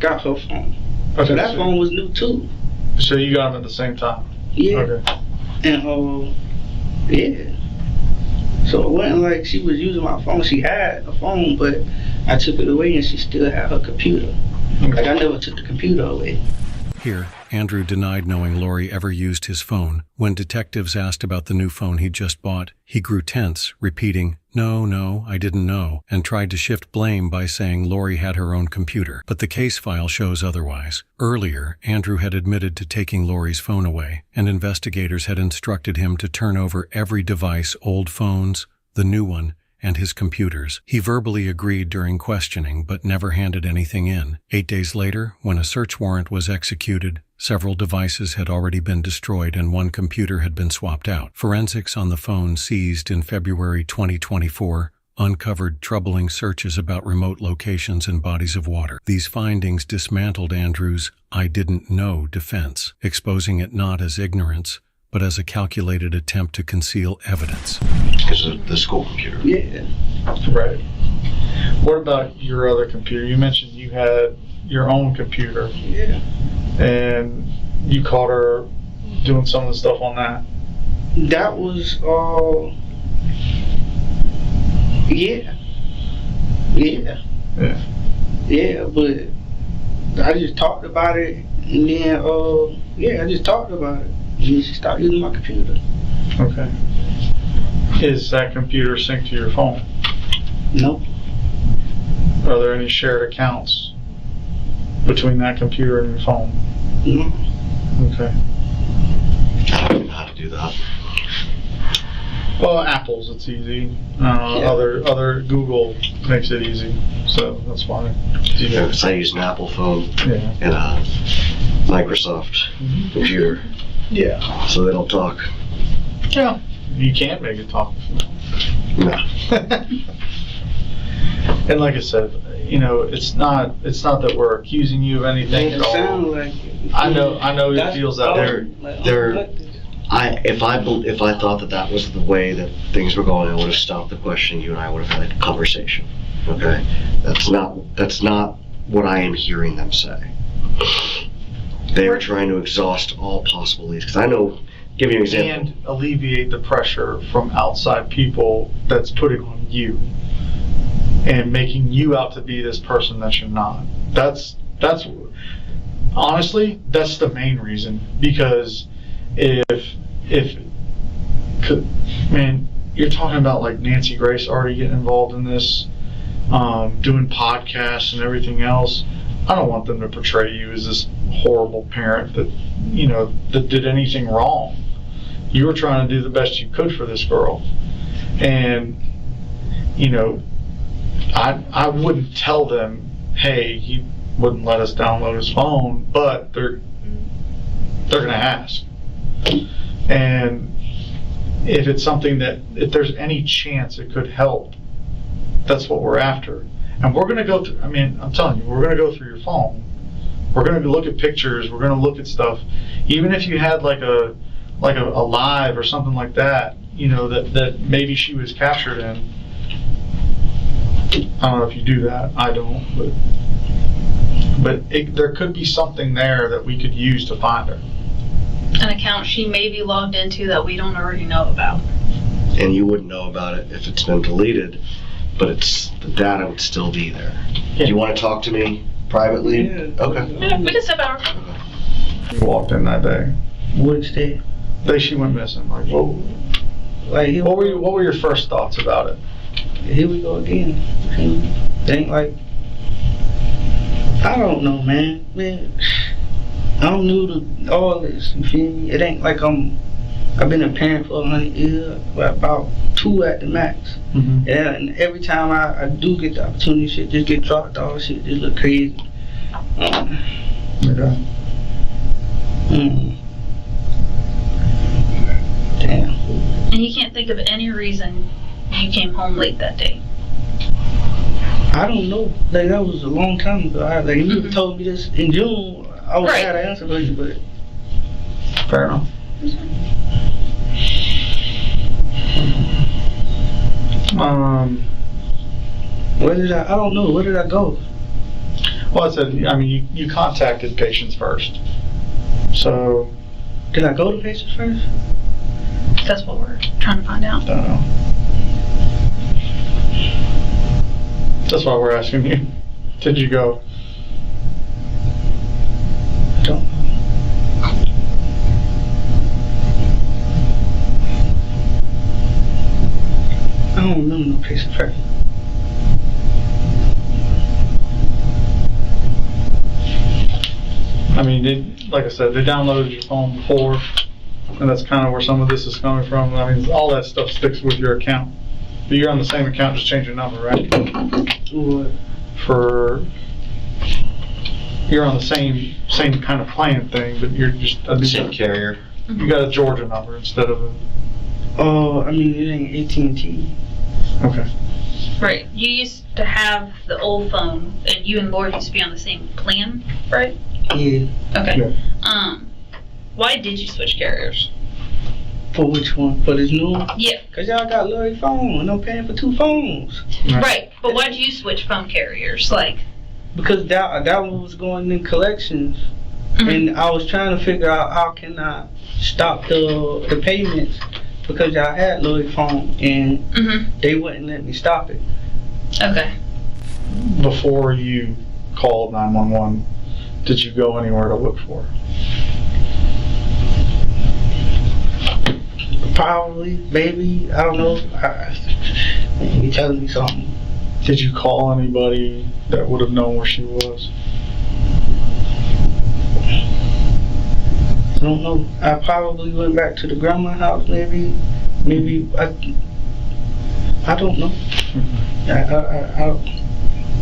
got her phone.
Okay,
So that phone was new too.
So you got them at the same time?
Yeah.
Okay.
And yeah. So it wasn't like she was using my phone. She had a phone, but I took it away and she still had her computer. Like, I never took the computer away.
Here, Andrew denied knowing Lori ever used his phone. When detectives asked about the new phone he just bought, he grew tense, repeating, No, I didn't know, and tried to shift blame by saying Lori had her own computer. But the case file shows otherwise. Earlier, Andrew had admitted to taking Lori's phone away, and investigators had instructed him to turn over every device, old phones, the new one, and his computers. He verbally agreed during questioning, but never handed anything in. 8 days later, when a search warrant was executed, several devices had already been destroyed and one computer had been swapped out. Forensics on the phone seized in February 2024 uncovered troubling searches about remote locations and bodies of water. These findings dismantled Andrew's "I didn't know" defense, exposing it not as ignorance, but as a calculated attempt to conceal evidence.
Because of the school computer.
Yeah.
Right. What about your other computer? You mentioned you had your own computer.
Yeah.
And you caught her doing some of the stuff on that.
That was, yeah. Yeah, but I just talked about it, and then, I just talked about it. And then she stopped using my computer.
Okay. Is that computer synced to your phone?
No.
Are there any shared accounts between that computer and your phone?
No.
Okay.
I don't know how to do that.
Well, Apple's, it's easy. Other Google makes it easy, so that's fine.
Yeah, because I use an Apple phone
Yeah.
and a Microsoft computer,
Yeah.
so they don't talk.
Yeah. You can't make it talk.
No.
And like I said, it's not that we're accusing you of anything at
It sounds
all.
like it.
I know it feels that way.
If I thought that was the way that things were going, I would have stopped the question. You and I would have had a conversation. Okay, that's not what I am hearing them say. They are trying to exhaust all possible leads. Because I know, give you an example.
And alleviate the pressure from outside people that's putting on you and making you out to be this person that you're not. That's honestly, that's the main reason. Because man, you're talking about like Nancy Grace already getting involved in this, doing podcasts and everything else. I don't want them to portray you as this horrible parent that did anything wrong. You were trying to do the best you could for this girl, and I wouldn't tell them, hey, he wouldn't let us download his phone, but they're gonna ask. And if it's something if there's any chance it could help, that's what we're after. And we're gonna go through, I'm telling you, we're gonna go through your phone. We're gonna look at pictures, we're gonna look at stuff. Even if you had like a live or something like that, that maybe she was captured in. I don't know if you do that. I don't, But there could be something there that we could use to find her.
An account she may be logged into that we don't already know about.
And you wouldn't know about it if it's been deleted, but the data would still be there.
Yeah.
Do you want to talk to me privately?
Yeah.
Okay.
Yeah, we can step out.
You walked in that day.
Which day?
The day she went missing. Like, whoa.
Like,
What were your first thoughts about it?
here we go again. It ain't like, I don't know, man. I don't know all this, you feel me? It ain't like I've been a parent for 100 years, about 2 at the max.
Mm-hmm.
And every time I do get the opportunity, shit just get dropped off, shit just look crazy.
Okay.
Damn.
And you can't think of any reason you came home late that day.
I don't know. Like, that was a long time ago. Like, if you would've told me this in June, I would have had an answer for you, but
Fair enough.
where did I don't know. Where did I go?
Well, I said, I mean, you contacted patients first. So,
Did I go to patients first?
That's what we're trying to find out.
I don't know. That's why we're asking you. Did you go?
Don't know. I don't remember no patient first.
I mean, like I said, they downloaded your phone before, and that's kind of where some of this is coming from. I mean, all that stuff sticks with your account. But you're on the same account, just change your number, right?
What?
You're on the same kind of plan thing, but you're just
Same carrier.
you got a Georgia number instead of a.
Oh, I mean, it ain't AT&T.
Okay.
Right. You used to have the old phone, and you and Lord used to be on the same plan, right?
Yeah.
Okay. Why did you switch carriers?
For which one? For this new one?
Yeah.
Cause y'all got Lori phone and I'm paying for 2 phones.
Right. But why did you switch phone carriers? Like.
Because that one was going in collections,
Mhm.
and I was trying to figure out how can I stop the payments because y'all had Lori phone and they wouldn't let me stop it.
Okay.
Before you called 911, did you go anywhere to look for her?
Probably, maybe, I don't know. You telling me something?
Did you call anybody that would have known where she was?
I don't know. I probably went back to the grandma's house, maybe I don't know.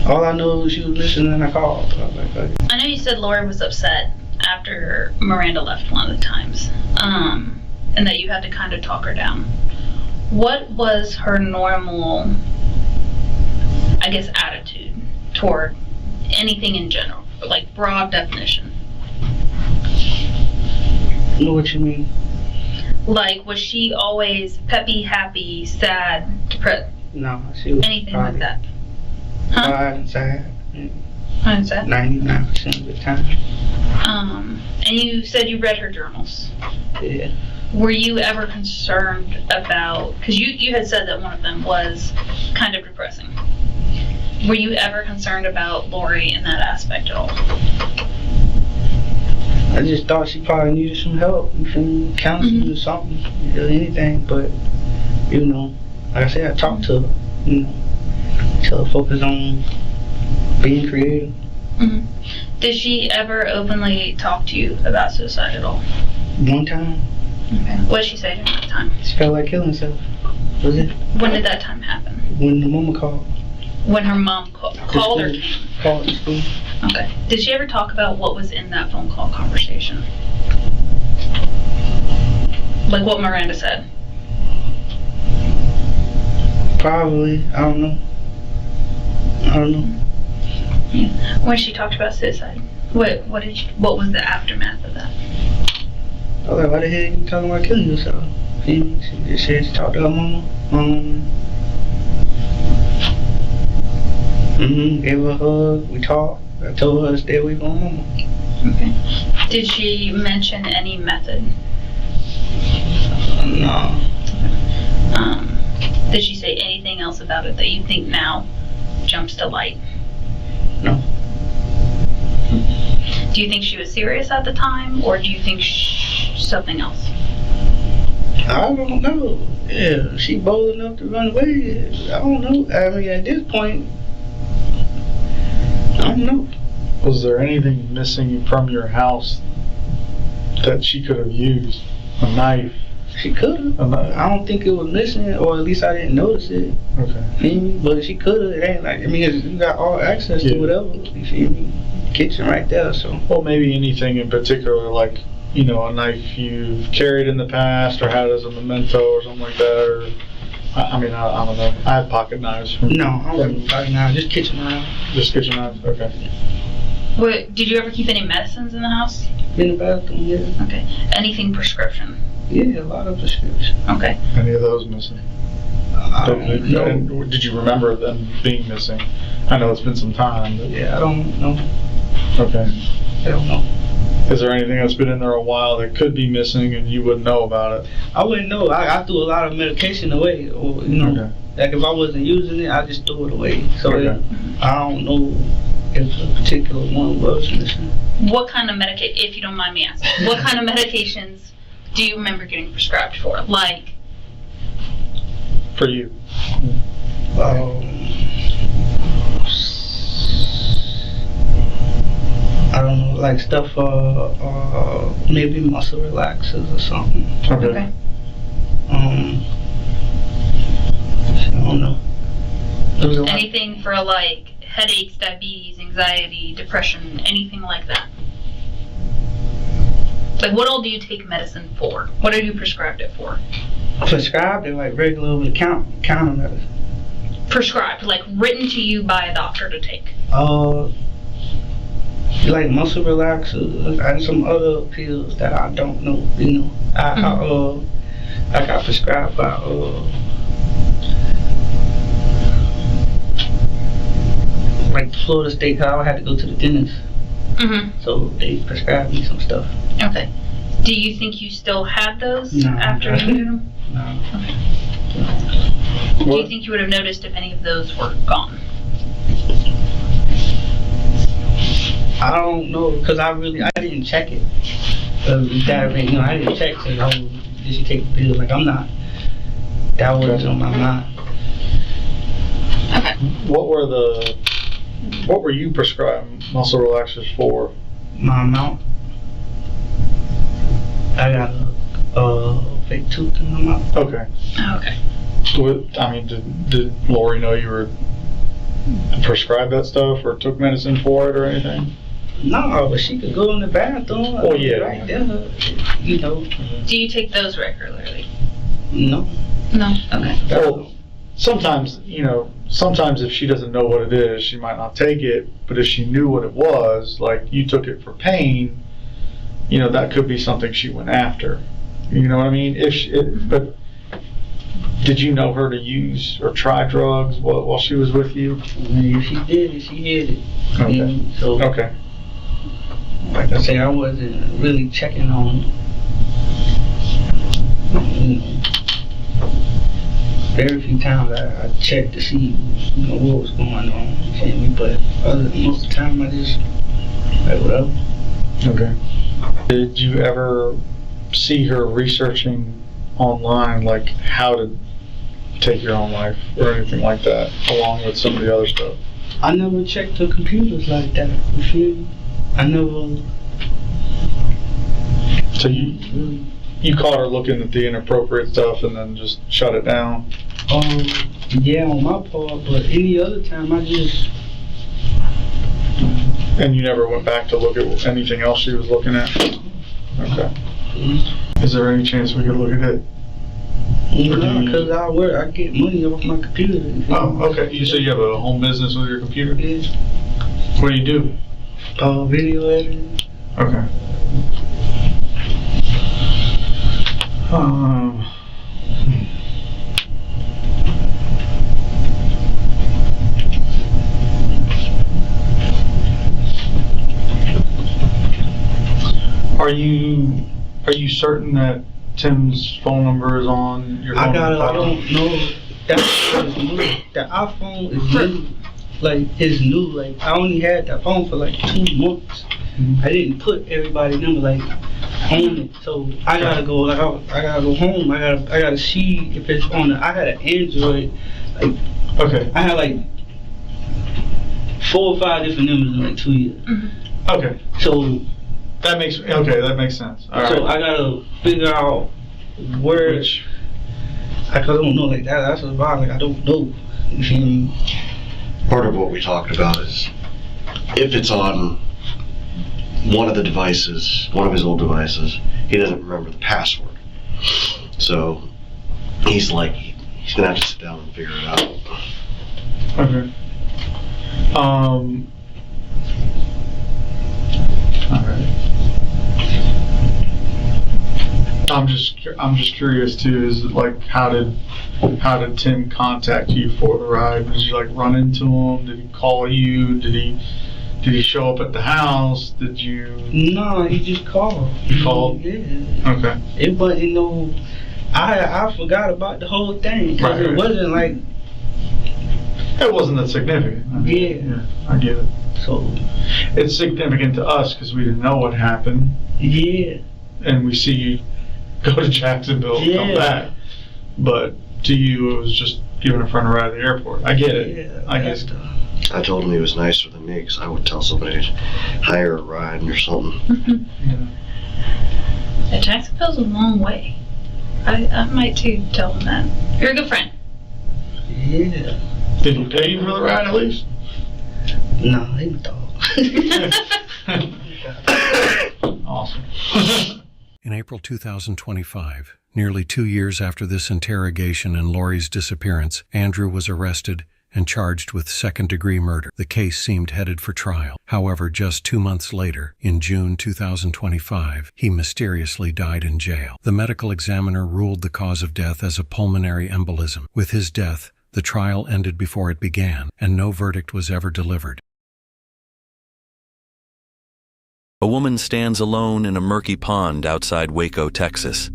All I know is she was missing and I called. I was like, okay.
I know you said Lori was upset after Miranda left one of the times, and that you had to kind of talk her down. What was her normal, I guess, attitude toward anything in general, like broad definition?
I know what you mean.
Like, was she always peppy, happy, sad, depressed,
No, she was
anything like that? Huh?
quiet and sad.
What is that?
99% of the time.
And you said you read her journals.
Yeah.
Were you ever concerned about, because you had said that one of them was kind of depressing. Were you ever concerned about Lori in that aspect at all?
I just thought she probably needed some help, you feel me? Counseling or something, really anything, but, you know, like I said, I talked to her, you know, tell her focus on being creative.
Mm-hmm. Did she ever openly talk to you about suicide at all?
One time,
Okay. What did she say during that time?
she felt like killing herself. Was it?
When did that time happen?
When the mama called.
When her mom called her?
Called the school.
Okay. Did she ever talk about what was in that phone call conversation? Like what Miranda said?
Probably, I don't know.
Yeah. When she talked about suicide, what was the aftermath of that?
I was like, why the hell you talking about killing yourself? She just said she talked to her mama. Gave her a hug, we talked, I told her to stay away from mama.
Okay. Did she mention any method?
No.
Did she say anything else about it that you think now jumps to light?
No.
Do you think she was serious at the time, or do you think something else?
I don't know. Yeah, she bold enough to run away. I don't know. I mean, at this point, I don't know.
Was there anything missing from your house that she could have used? A knife?
She could have. I don't think it was missing, or at least I didn't notice it.
Okay.
But she could have. It ain't like, I mean, you got all access to whatever. You feel me? Kitchen right there, so.
Well, maybe anything in particular, like, you know, a knife you've carried in the past or had as a memento or something like that, or, I mean, I don't know. I have pocket knives.
No, I don't pocket knives, just kitchen knives.
Just kitchen knives, okay.
What, did you ever keep any medicines in the house?
In the bathroom, yeah.
Okay. Anything prescription?
Yeah, a lot of prescription.
Okay.
Any of those missing?
I don't know.
And did you remember them being missing? I know it's been some time, but.
Yeah, I don't know.
Okay.
I don't know.
Is there anything that's been in there a while that could be missing and you wouldn't know about it?
I wouldn't know. I threw a lot of medication away, or you know,
Okay.
like if I wasn't using it, I just threw it away. So
Okay.
I don't know if a particular one was missing.
What kind of if you don't mind me asking, what kind of medications do you remember getting prescribed for? Like?
For you?
I don't know, like stuff, maybe muscle relaxers or something.
Okay.
I don't know.
Anything for like headaches, diabetes, anxiety, depression, anything like that? Like, what all do you take medicine for? What are you prescribed it for?
Prescribed it like regular over the counter medicine.
Prescribed, like written to you by a doctor to take?
Like muscle relaxers and some other pills that I don't know, you know. I got prescribed by like Florida State, cause I had to go to the dentist. So they prescribed me some stuff.
Okay. Do you think you still had those after you did them?
No.
Okay. Do you think you would have noticed if any of those were gone?
I don't know, cause I didn't check it. I didn't check. Say, oh, did she take the pill? Like I'm not. That wasn't on my mind.
Okay.
What were you prescribed muscle relaxers for?
My mouth. I got a fake tooth in my mouth.
Okay.
Okay.
I mean, did Lori know you were prescribed that stuff or took medicine for it or anything?
No, but she could go in the bathroom.
Oh yeah.
Right there, you know.
Do you take those regularly?
No.
No. Okay.
Well, sometimes if she doesn't know what it is, she might not take it. But if she knew what it was, like you took it for pain, that could be something she went after. You know what I mean? But did you know her to use or try drugs while she was with you?
If she did, she hid it.
Okay.
So,
okay.
Like I say, I wasn't really checking on, very few times I checked to see, what was going on. You feel me? But most of the time, I just like whatever.
Okay. Did you ever see her researching online, like how to take your own life or anything like that, along with some of the other stuff?
I never checked the computers like that. You feel me? I never.
So you caught her looking at the inappropriate stuff and then just shut it down?
Yeah, on my part, but any other time I just.
And you never went back to look at anything else she was looking at? Okay. Is there any chance we could look at it?
No, because I get money off my computer.
Oh, okay. So you have a home business with your computer?
Yeah.
What do you do?
Video editing.
Okay. Are you certain that Tim's phone number is on your phone?
I don't know. That's new. The iPhone is new. Like, it's new. Like, I only had that phone for like 2 months. I didn't put everybody's number like on it. So I gotta go. Like, I gotta go home. I gotta see if it's on the. I had an Android. Like,
okay.
I had like 4 or 5 different numbers in like 2 years.
Okay.
So
that makes sense. All
so
right.
I gotta figure out where. I don't know, like that's what's about. Like, I don't know. You feel me?
Part of what we talked about is if it's on one of the devices, one of his old devices, he doesn't remember the password. So he's gonna have to sit down and figure it out.
Okay. All right. I'm just curious too. Is it like how did Tim contact you for the ride? Did you like run into him? Did he call you? Did he show up at the house? Did you?
No, he just called.
He called?
Yeah.
Okay.
It wasn't no. I forgot about the whole thing because
Right.
it wasn't like.
It wasn't that significant. I mean,
Yeah.
I get it.
So.
It's significant to us because we didn't know what happened,
Yeah.
and we see you go to Jacksonville and come
Yeah.
back. But to you, it was just giving a friend a ride at the airport. I get it.
Yeah.
I get it.
I told him he was nicer than me because I would tell somebody to hire a ride or something.
Yeah, Jacksonville's a long way. I might too tell him that. You're a good friend.
Yeah.
Did he pay you for the ride at least?
No, he was dog.
Awesome.
In April 2025, nearly 2 years after this interrogation and Lori's disappearance, Andrew was arrested and charged with second-degree murder. The case seemed headed for trial. However, just 2 months later, in June 2025, he mysteriously died in jail. The medical examiner ruled the cause of death as a pulmonary embolism. With his death, the trial ended before it began, and no verdict was ever delivered.
A woman stands alone in a murky pond outside Waco, Texas.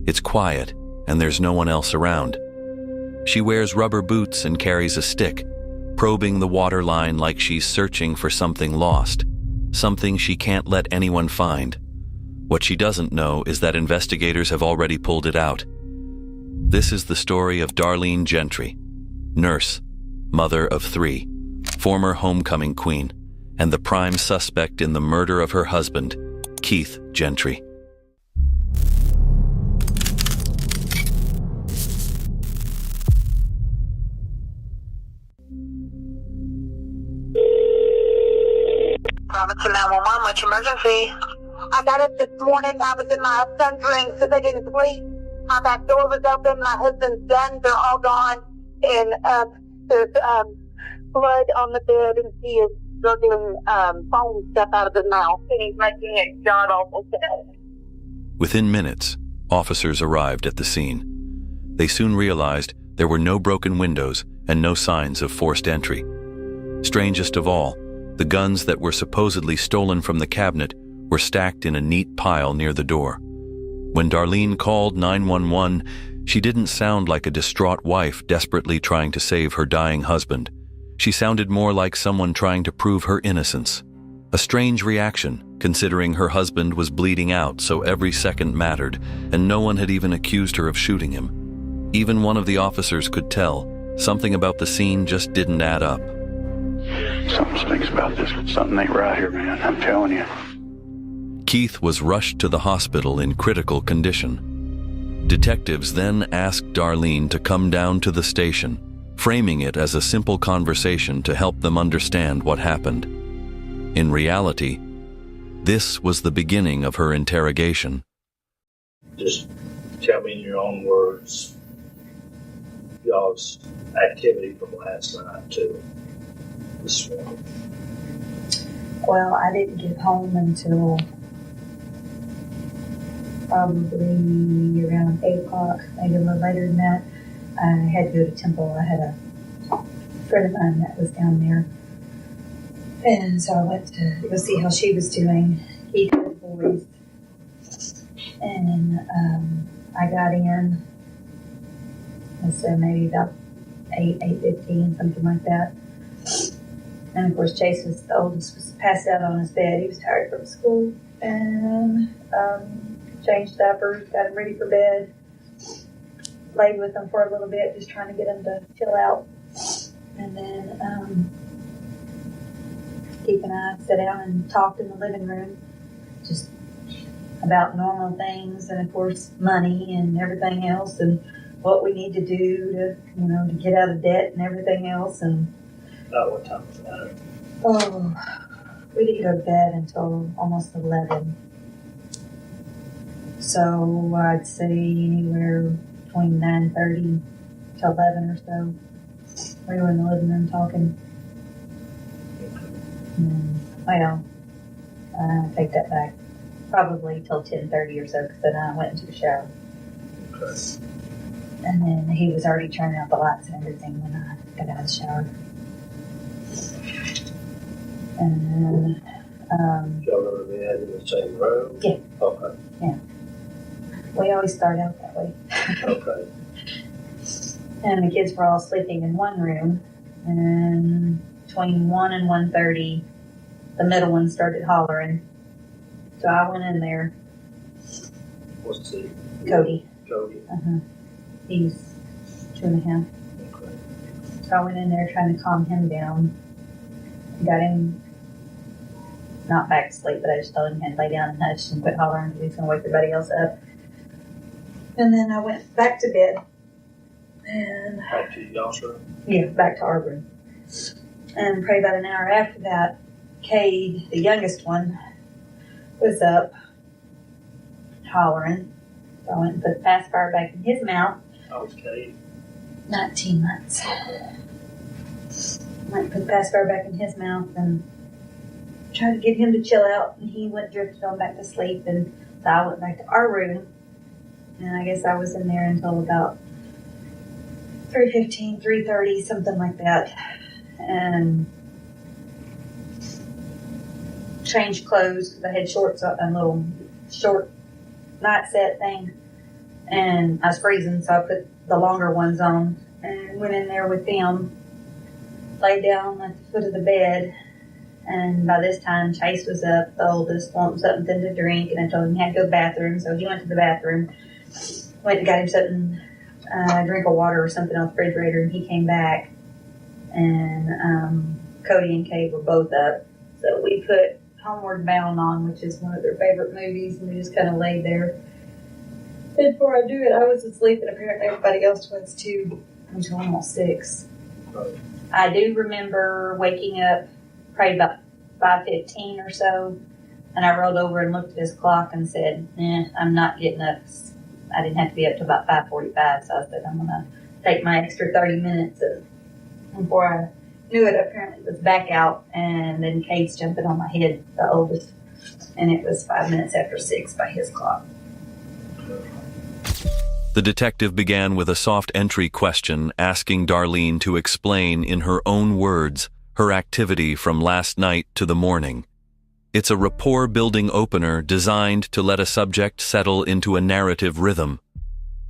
It's quiet, and there's no one else around. She wears rubber boots and carries a stick, probing the water line like she's searching for something lost, something she can't let anyone find. What she doesn't know is that investigators have already pulled it out. This is the story of Darlene Gentry, nurse, mother of 3, former homecoming queen, and the prime suspect in the murder of her husband, Keith Gentry.
Robinson 911, what's your emergency? I got up this morning. I was in my son's room because I didn't sleep. My back door was open. My husband's done. They're all gone. And there's blood on the bed, and he is struggling foam stuff out of his mouth. And he's making it god awful.
Within minutes, officers arrived at the scene. They soon realized there were no broken windows and no signs of forced entry. Strangest of all, the guns that were supposedly stolen from the cabinet were stacked in a neat pile near the door. When Darlene called 911, she didn't sound like a distraught wife desperately trying to save her dying husband. She sounded more like someone trying to prove her innocence. A strange reaction, considering her husband was bleeding out, so every second mattered, and no one had even accused her of shooting him. Even one of the officers could tell something about the scene just didn't add up.
Something stinks about this. Something ain't right here, man. I'm telling you.
Keith was rushed to the hospital in critical condition. Detectives then asked Darlene to come down to the station, framing it as a simple conversation to help them understand what happened. In reality, this was the beginning of her interrogation.
Just tell me in your own words y'all's activity from last night to this morning.
Well, I didn't get home until probably around 8 o'clock, maybe a little later than that. I had to go to Temple. I had a friend of mine that was down there. And so I went to go see how she was doing. He had boys. And I got in, I said maybe about 8:15, something like that. And of course, Chase was the oldest, was passed out on his bed. He was tired from school, and changed diapers, got him ready for bed, laid with him for a little bit, just trying to get him to chill out. And then Keith and I sat down and talked in the living room, just about normal things, and of course money and everything else, and what we need to do to, to get out of debt and everything else. And
About what time was that?
oh, we didn't go to bed until almost 11. So I'd say anywhere between 9:30 to 11 or so. We were in the living room talking. Well, I take that back. Probably till 10:30 or so, because then I went into the shower.
Okay.
And then he was already turning out the lights and everything when I got out of the shower. And
Y'all go to bed in the same room?
Yeah.
Okay.
we always start out that way.
Okay.
And the kids were all sleeping in one room. And between 1 and 1:30, the middle one started hollering. So I went in there.
What's the
Cody.
Cody?
He's 2.5.
Okay.
So I went in there trying to calm him down. Got him not back to sleep, but I just told him he had to lay down and hush and quit hollering because he's going to wake everybody else up. And then I went back to bed. And
Back to y'all's room?
yeah, back to our room. And probably about an hour after that, Cade, the youngest one, was up hollering. So I went and put the pacifier back in his mouth.
How was Kate?
19 months. Went and put the pacifier back in his mouth and tried to get him to chill out, and he went drifted on back to sleep. And so I went back to our room, and I guess I was in there until about 3:15, 3:30, something like that, and changed clothes because I had shorts, a little short night set thing, and I was freezing, so I put the longer ones on and went in there with them, laid down at the foot of the bed. And by this time, Chase was up, the oldest, wanting something to drink, and I told him he had to go to the bathroom, so he went to the bathroom, went and got him something, a drink of water or something on the refrigerator, and he came back, and Cody and Kate were both up, so we put Homeward Bound on, which is one of their favorite movies, and we just kind of laid there. And before I do it, I was asleep, and apparently everybody else was too, until almost 6. I do remember waking up probably about 5:15 or so, and I rolled over and looked at his clock and said, I'm not getting up. I didn't have to be up to about 5:45, so I said, I'm going to take my extra 30 minutes. And before I knew it, apparently it was back out, and then Kate's jumping on my head, the oldest, and it was 5 minutes after 6 by his clock.
The detective began with a soft entry question asking Darlene to explain in her own words her activity from last night to the morning. It's a rapport-building opener designed to let a subject settle into a narrative rhythm.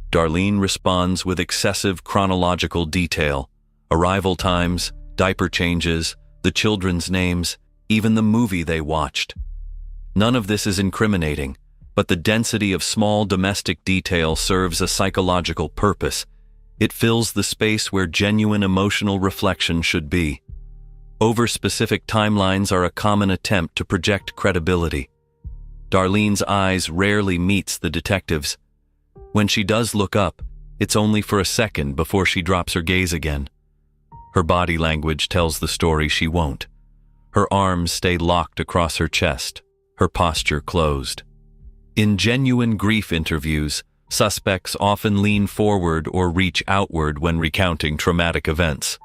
Darlene responds with excessive chronological detail: arrival times, diaper changes, the children's names, even the movie they watched. None of this is incriminating, but the density of small domestic detail serves a psychological purpose. It fills the space where genuine emotional reflection should be. Over-specific timelines are a common attempt to project credibility. Darlene's eyes rarely meets the detective's. When she does look up, it's only for a second before she drops her gaze again. Her body language tells the story she won't. Her arms stay locked across her chest, her posture closed. In genuine grief interviews, suspects often lean forward or reach outward when recounting traumatic events.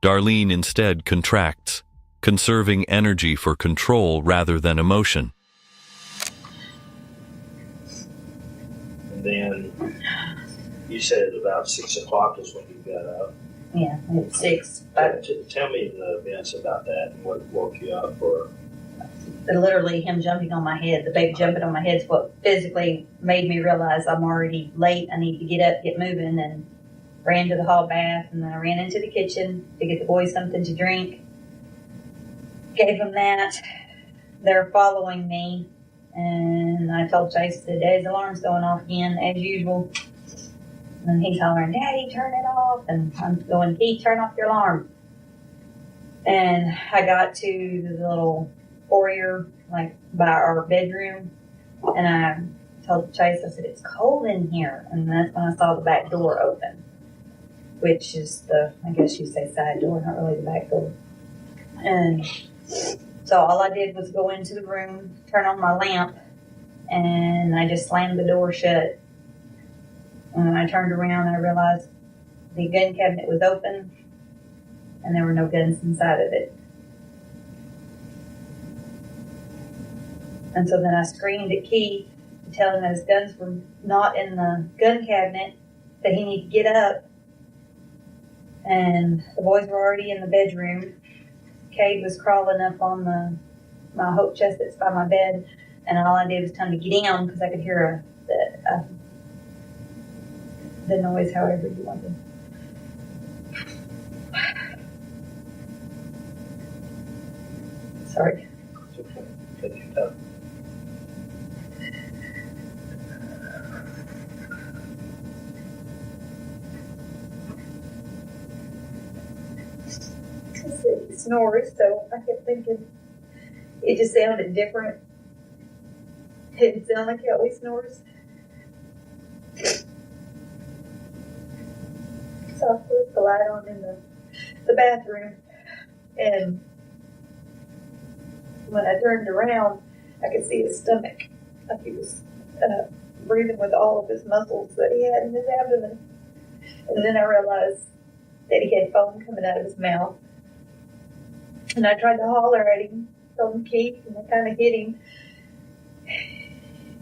Darlene instead contracts, conserving energy for control rather than emotion.
And then you said about 6 o'clock is when you got up.
Yeah, it's 6.
Tell me the events about that and what woke you up, or
literally him jumping on my head, the baby jumping on my head is what physically made me realize I'm already late. I need to get up, get moving, and ran to the hall bath. And then I ran into the kitchen to get the boys something to drink. Gave them that. They're following me. And I told Chase that Daddy's alarm's going off again, as usual. And he's hollering, Daddy, turn it off. And I'm going, Keith, turn off your alarm. And I got to the little foyer, like by our bedroom. And I told Chase, I said, it's cold in here. And that's when I saw the back door open, which is I guess you say side door, not really the back door. And so all I did was go into the room, turn on my lamp, and I just slammed the door shut. And when I turned around, I realized the gun cabinet was open, and there were no guns inside of it. And so then I screamed at Keith to tell him that his guns were not in the gun cabinet, that he needed to get up. And the boys were already in the bedroom. Cade was crawling up on my hope chest that's by my bed, and all I did was tell him to get down because I could hear the noise however you wanted. Sorry.
Take your time.
He snores, so I kept thinking it just sounded different. It didn't sound like he always snores. So I flipped the light on in the bathroom, and when I turned around, I could see his stomach, like he was breathing with all of his muscles that he had in his abdomen. And then I realized that he had foam coming out of his mouth. And I tried to holler at him, told him Keith, and I kind of hit him.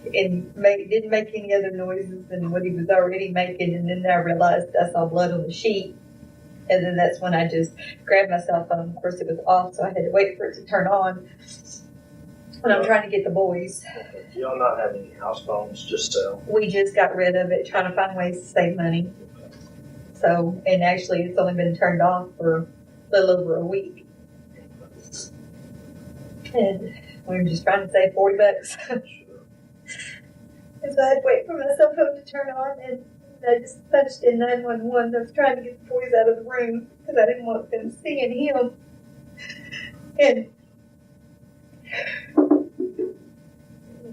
And didn't make any other noises than what he was already making. And then I realized I saw blood on the sheet. And then that's when I just grabbed my cell phone. Of course, it was off, so I had to wait for it to turn on when I'm trying to get the boys.
Do y'all not have any house phones, just cell?
We just got rid of it, trying to find ways to save money. So, and actually, it's only been turned off for a little over a week. And we were just trying to save $40. And so I had to wait for my cell phone to turn on, and I just punched in 911. I was trying to get the boys out of the room because I didn't want them seeing him. And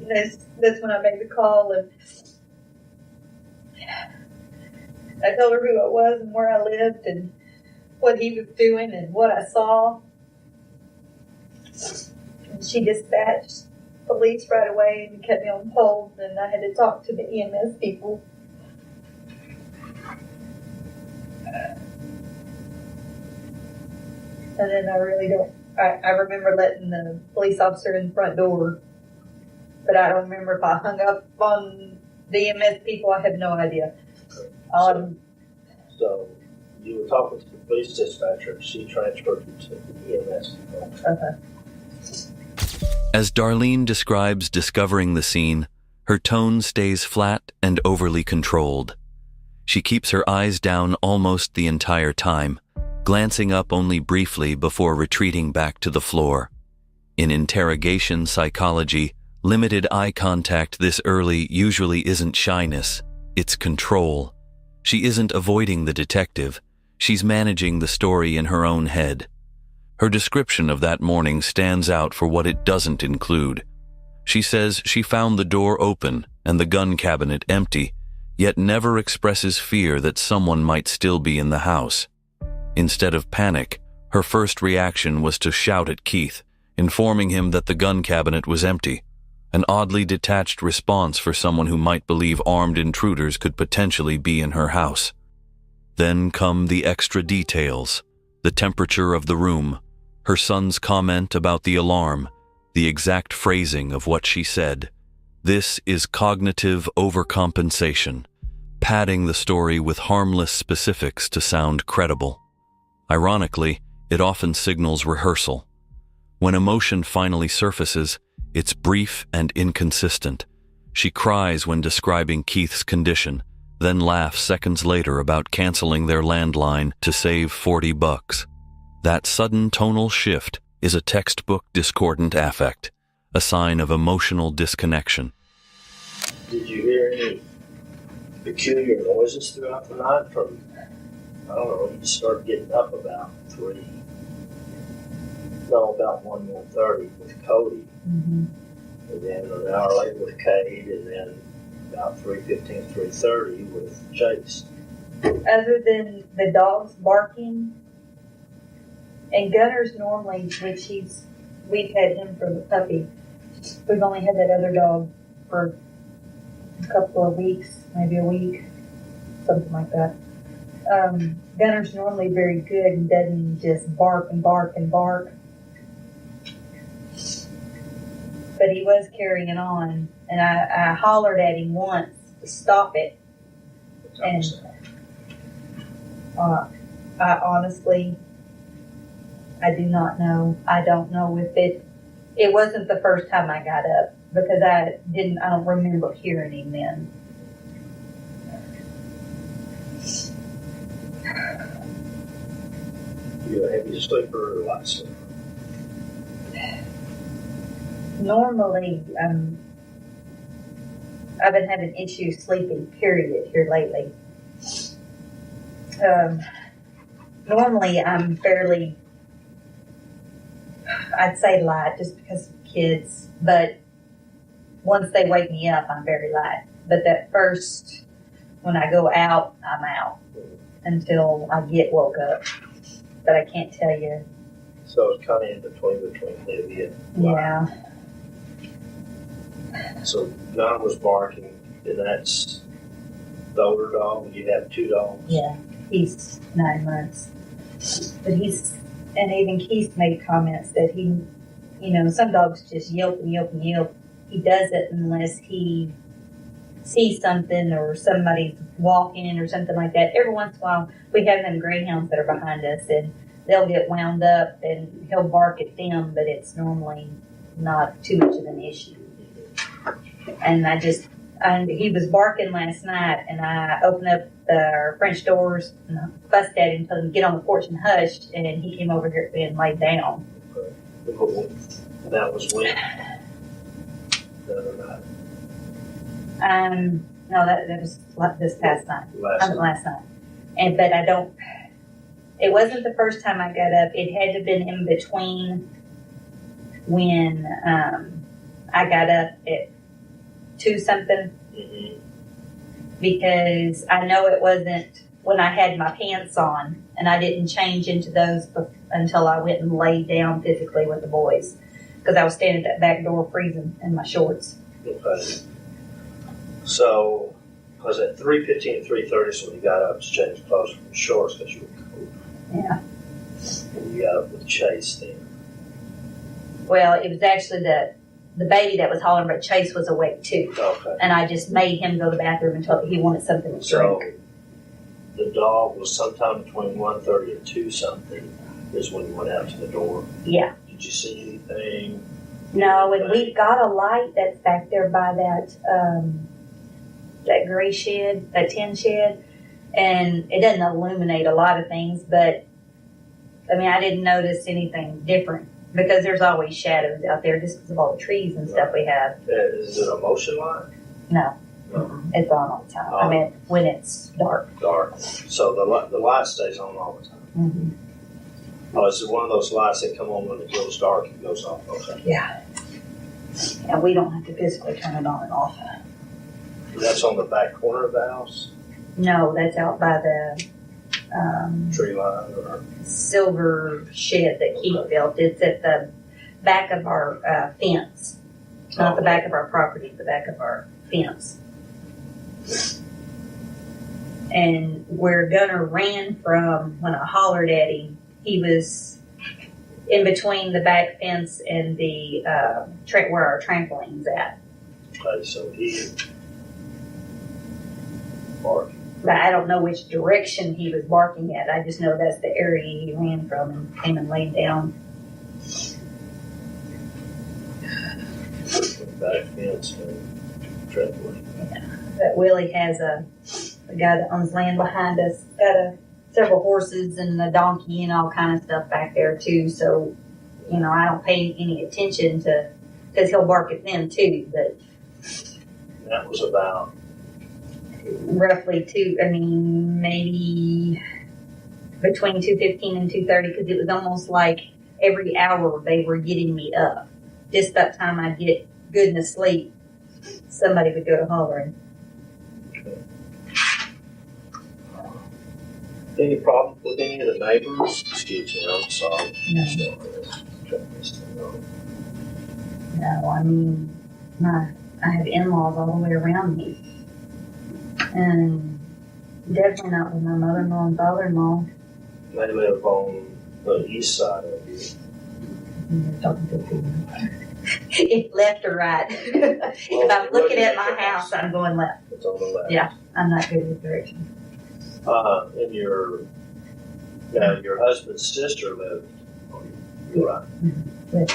that's when I made the call, and I told her who it was and where I lived and what he was doing and what I saw. And she dispatched police right away and kept me on hold, and I had to talk to the EMS people. And then I remember letting the police officer in the front door, but I don't remember if I hung up on the EMS people. I have no idea.
So you were talking to the police dispatcher, she transferred you to the EMS.
Okay.
As Darlene describes discovering the scene, her tone stays flat and overly controlled. She keeps her eyes down almost the entire time, glancing up only briefly before retreating back to the floor. In interrogation psychology, limited eye contact this early usually isn't shyness, it's control. She isn't avoiding the detective, she's managing the story in her own head. Her description of that morning stands out for what it doesn't include. She says she found the door open and the gun cabinet empty, yet never expresses fear that someone might still be in the house. Instead of panic, her first reaction was to shout at Keith, informing him that the gun cabinet was empty, an oddly detached response for someone who might believe armed intruders could potentially be in her house. Then come the extra details, the temperature of the room, her son's comment about the alarm, the exact phrasing of what she said. This is cognitive overcompensation, padding the story with harmless specifics to sound credible. Ironically, it often signals rehearsal. When emotion finally surfaces, it's brief and inconsistent. She cries when describing Keith's condition, then laughs seconds later about canceling their landline to save $40. That sudden tonal shift is a textbook discordant affect, a sign of emotional disconnection.
Did you hear any peculiar noises throughout the night from, I don't know, you started getting up about 1:30 with Cody, and then an hour later with Cade, and then about 3:15, 3:30 with Chase.
Other than the dogs barking, and Gunner's normally, we've had him from the puppy. We've only had that other dog for a couple of weeks, maybe a week, something like that. Gunner's normally very good and doesn't just bark and bark and bark. But he was carrying it on, and I hollered at him once to stop it. And I honestly, I do not know. I don't know if it wasn't the first time I got up, because I don't remember hearing him then.
You a heavy sleeper or a light sleeper?
Normally, I've been having issues sleeping, period, here lately. Normally, I'm fairly, I'd say light, just because of kids, but once they wake me up, I'm very light. But that first, when I go out, I'm out until I get woke up. But I can't tell you.
So it's kind of in between heavy and light.
Yeah.
So Gunner was barking, and that's the older dog. You have two dogs.
Yeah, he's 9 months. But and even Keith made comments that he, some dogs just yelp and yelp and yelp. He does it unless he sees something or somebody's walking or something like that. Every once in a while, we have them greyhounds that are behind us, and they'll get wound up, and he'll bark at them, but it's normally not too much of an issue. And he was barking last night, and I opened up the French doors and fussed at him, told him to get on the porch and hushed, and then he came over here and laid down.
Okay. That was when? The other night?
No, that was this past night. Last night. But it wasn't the first time I got up. It had to have been in between when I got up at 2 something.
Mm-hmm.
Because I know it wasn't when I had my pants on, and I didn't change into those until I went and laid down physically with the boys, because I was standing at that back door freezing in my shorts.
Okay. So, was it 3:15 and 3:30? So when you got up to change clothes from shorts because you were cold.
Yeah.
And you got up with Chase then.
Well, it was actually the baby that was hollering, but Chase was awake too.
Okay.
And I just made him go to the bathroom until he wanted something to
So
drink.
the dog was sometime between 1:30 and 2 something is when you went out to the door.
Yeah.
Did you see anything?
No, and we've got a light that's back there by that gray shed, that tin shed, and it doesn't illuminate a lot of things, but I didn't notice anything different, because there's always shadows out there just because of all the trees and stuff we have.
Is it a motion light?
No. It's on all the time.
Oh.
When it's dark.
Dark. So the light stays on all the time.
Mm-hmm.
Oh, is it one of those lights that come on when it goes dark and goes off? Okay.
Yeah. And we don't have to physically turn it on and off.
That's on the back corner of the house?
No, that's out by the
Tree line or?
silver shed that Keith built. It's at the back of our fence. Not the back of our property, the back of our fence. And where Gunner ran from when I hollered at him, he was in between the back fence and the where our trampoline's at.
Okay, so he barking.
But I don't know which direction he was barking at. I just know that's the area he ran from and came and laid down.
back fence and trampoline.
But Willie has a guy that owns land behind us, got several horses and a donkey and all kind of stuff back there too. So, you know, I don't pay any attention to, because he'll bark at them too, but
That was about,
roughly maybe between 2:15 and 2:30, because it was almost like every hour they were getting me up. Just about time I'd get good and asleep, somebody would go to hollering.
any problem with any of the neighbors? Excuse me, I'm sorry.
No, I mean, I have in-laws all the way around me. And definitely not with my mother-in-law and father-in-law.
They live on the east side of you.
You're talking to people. If left or right. If I'm looking at my house, I'm going left.
It's on the left.
Yeah, I'm not good with direction.
And your husband's sister lived on your right.
With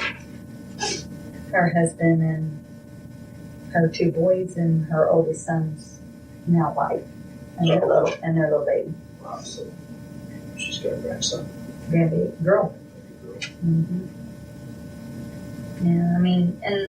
her husband and her 2 boys and her oldest son's now wife and their little baby.
Wow, so she's got a grandson.
Grandbaby girl. Mm-hmm. Yeah, I mean, and